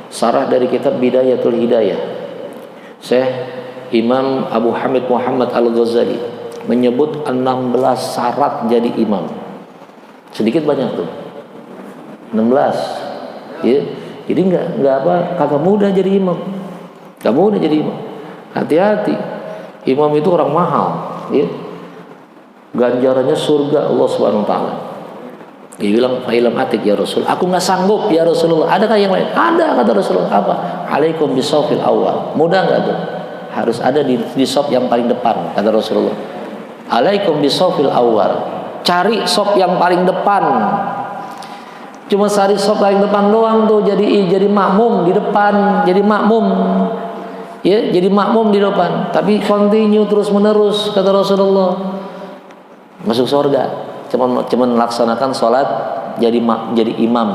Speaker 1: syarah dari kitab Bidayatul Hidayah. Syekh Imam Abu Hamid Muhammad Al-Ghazali menyebut 16 syarat jadi imam. Sedikit banyak tuh. 16. Ya. Jadi enggak kagak mudah jadi imam. Enggak mudah jadi imam. Hati-hati. Imam itu orang mahal, ya. Ganjarannya surga Allah Subhanahu wa taala. Dia bilang, "Fa'ilam atik ya Rasul, aku nggak sanggup ya Rasulullah. Adakah yang lain?" Ada, kata Rasulullah. Apa? "Alaikum bisawfil awal." Mudah nggak tuh? Harus ada di sop yang paling depan, kata Rasulullah. "Alaikum bisawfil awal." Cari sop yang paling depan. Cuma cari sop paling depan doang tuh jadi makmum di depan, jadi makmum. Ya, jadi makmum di depan. Tapi continue terus menerus, kata Rasulullah. Masuk surga. Cuman melaksanakan sholat jadi imam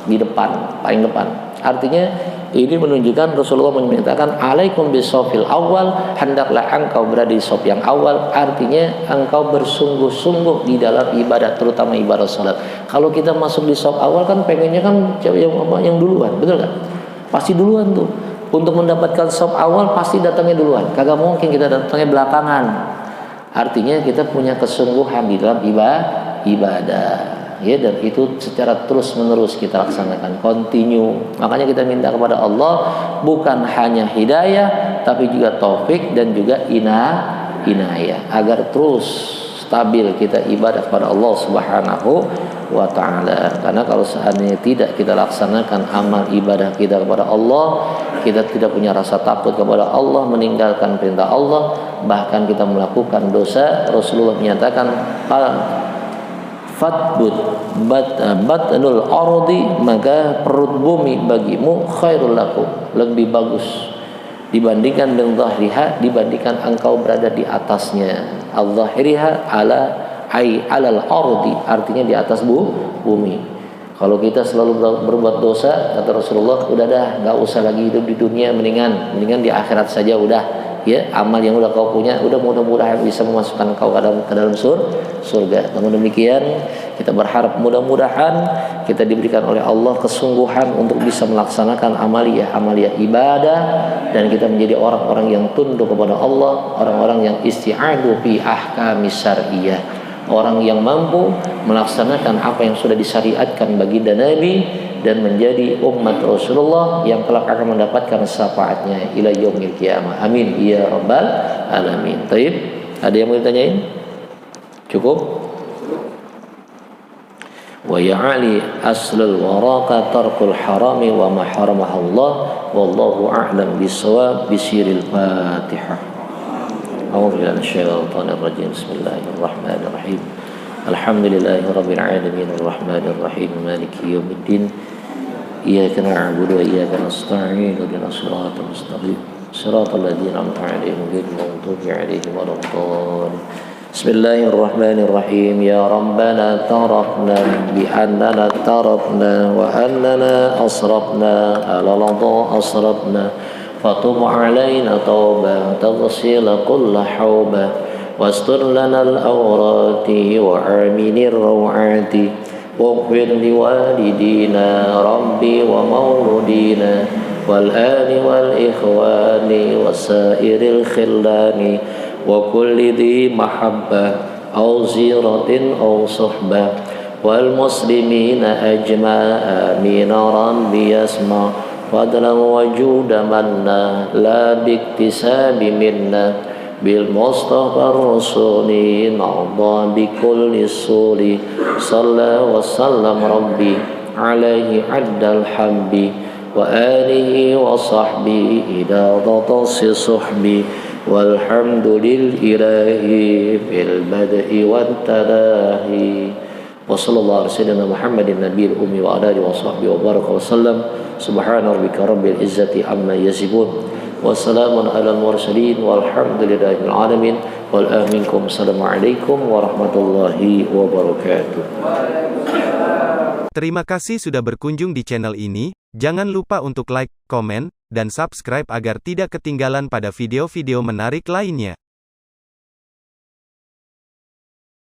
Speaker 1: di depan, paling depan. Artinya ini menunjukkan Rasulullah menyatakan alaikum bisofil awal, hendaklah engkau berada di sop yang awal. Artinya engkau bersungguh-sungguh di dalam ibadah, terutama ibadah sholat. Kalau kita masuk di sop awal kan pengennya kan yang duluan, betul kan? Pasti duluan tuh. Untuk mendapatkan sop awal pasti datangnya duluan. Kagak mungkin kita datangnya belakangan. Artinya kita punya kesungguhan di dalam ibadah, ya, dan itu secara terus menerus kita laksanakan, continue. Makanya kita minta kepada Allah bukan hanya hidayah, tapi juga taufik dan juga inayah agar terus stabil kita ibadah kepada Allah Subhanahu wa ta'ala. Karena kalau seandainya tidak kita laksanakan amal ibadah kita kepada Allah, kita tidak punya rasa takut kepada Allah, meninggalkan perintah Allah, bahkan kita melakukan dosa. Rasulullah menyatakan fatbut batnul ardi, maka perut bumi bagimu khairul lakum, lebih bagus dibandingkan dengan zahriha, dibandingkan engkau berada di atasnya. Al-zahriha alal ardi, artinya di atas bumi. Kalau kita selalu berbuat dosa, kata Rasulullah, udah dah, nggak usah lagi hidup di dunia, mendingan di akhirat saja udah. Ya, amal yang udah kau punya, udah mudah-mudahan bisa memasukkan kau ke dalam surga. Namun demikian, kita berharap mudah-mudahan kita diberikan oleh Allah kesungguhan untuk bisa melaksanakan amaliyah ibadah, dan kita menjadi orang-orang yang tunduk kepada Allah, orang-orang yang isti'adu fi ahkamis syar'iyyah, orang yang mampu melaksanakan apa yang sudah disyariatkan baginda Nabi dan menjadi umat Rasulullah yang kelak akan mendapatkan syafaatnya ila yaumil qiyamah. Amin ya rabbal alamin. Baik, ada yang mau ditanyain? Cukup? Wa ya'ali aslul waraka tarkul harami wa ma haramahu Allah wallahu a'lam bisawab. Bisiril Fatihah. A'udzu billahi minasyaitonir rajim. Bismillahirrahmanirrahim. Alhamdulillahirabbil alamin arrahmanir rahim maliki yaumiddin. Iyyaka na'budu wa iyyaka nasta'in ihdinas siratal mustaqim siratal ladzina an'amta 'alaihim ghairil maghdubi 'alaihim waladdallin. Bismillahirrahmanirrahim. Ya Rabbana tarafna bi annana tarafna wa annana asrafna ala ladha asrafna fatub 'alaina tauba taghsil kull hauba wastur lana al-awrati wa aminir rawati waghfir liwalidina rabbi wa mauludina wal ali wal ikhwani wasairil khillani wa kulli dhi mahabbah aw ziratin aw suhbah والمسلمين أجمع آمين ربي يسمع فضلا وجود منا لا باكتساب منا بالمصطفى الرسول نرضى بكل السول صلى وسلم ربي عليه عد الحب وآله وصحبه إلى ضطس صحبي والحمد للإله في البدء والتلاهي وصلى الله على سيدنا محمد النبي الأمي وعلى آله وصحبه وبارك وسلم سبحان ربك رب العزة عما يصفون وسلام على المرسلين والحمد لله رب العالمين والآن منكم السلام عليكم ورحمة الله وبركاته.
Speaker 3: Terima kasih sudah berkunjung di channel ini. Jangan lupa untuk like, komen, dan subscribe agar tidak ketinggalan pada video-video menarik lainnya.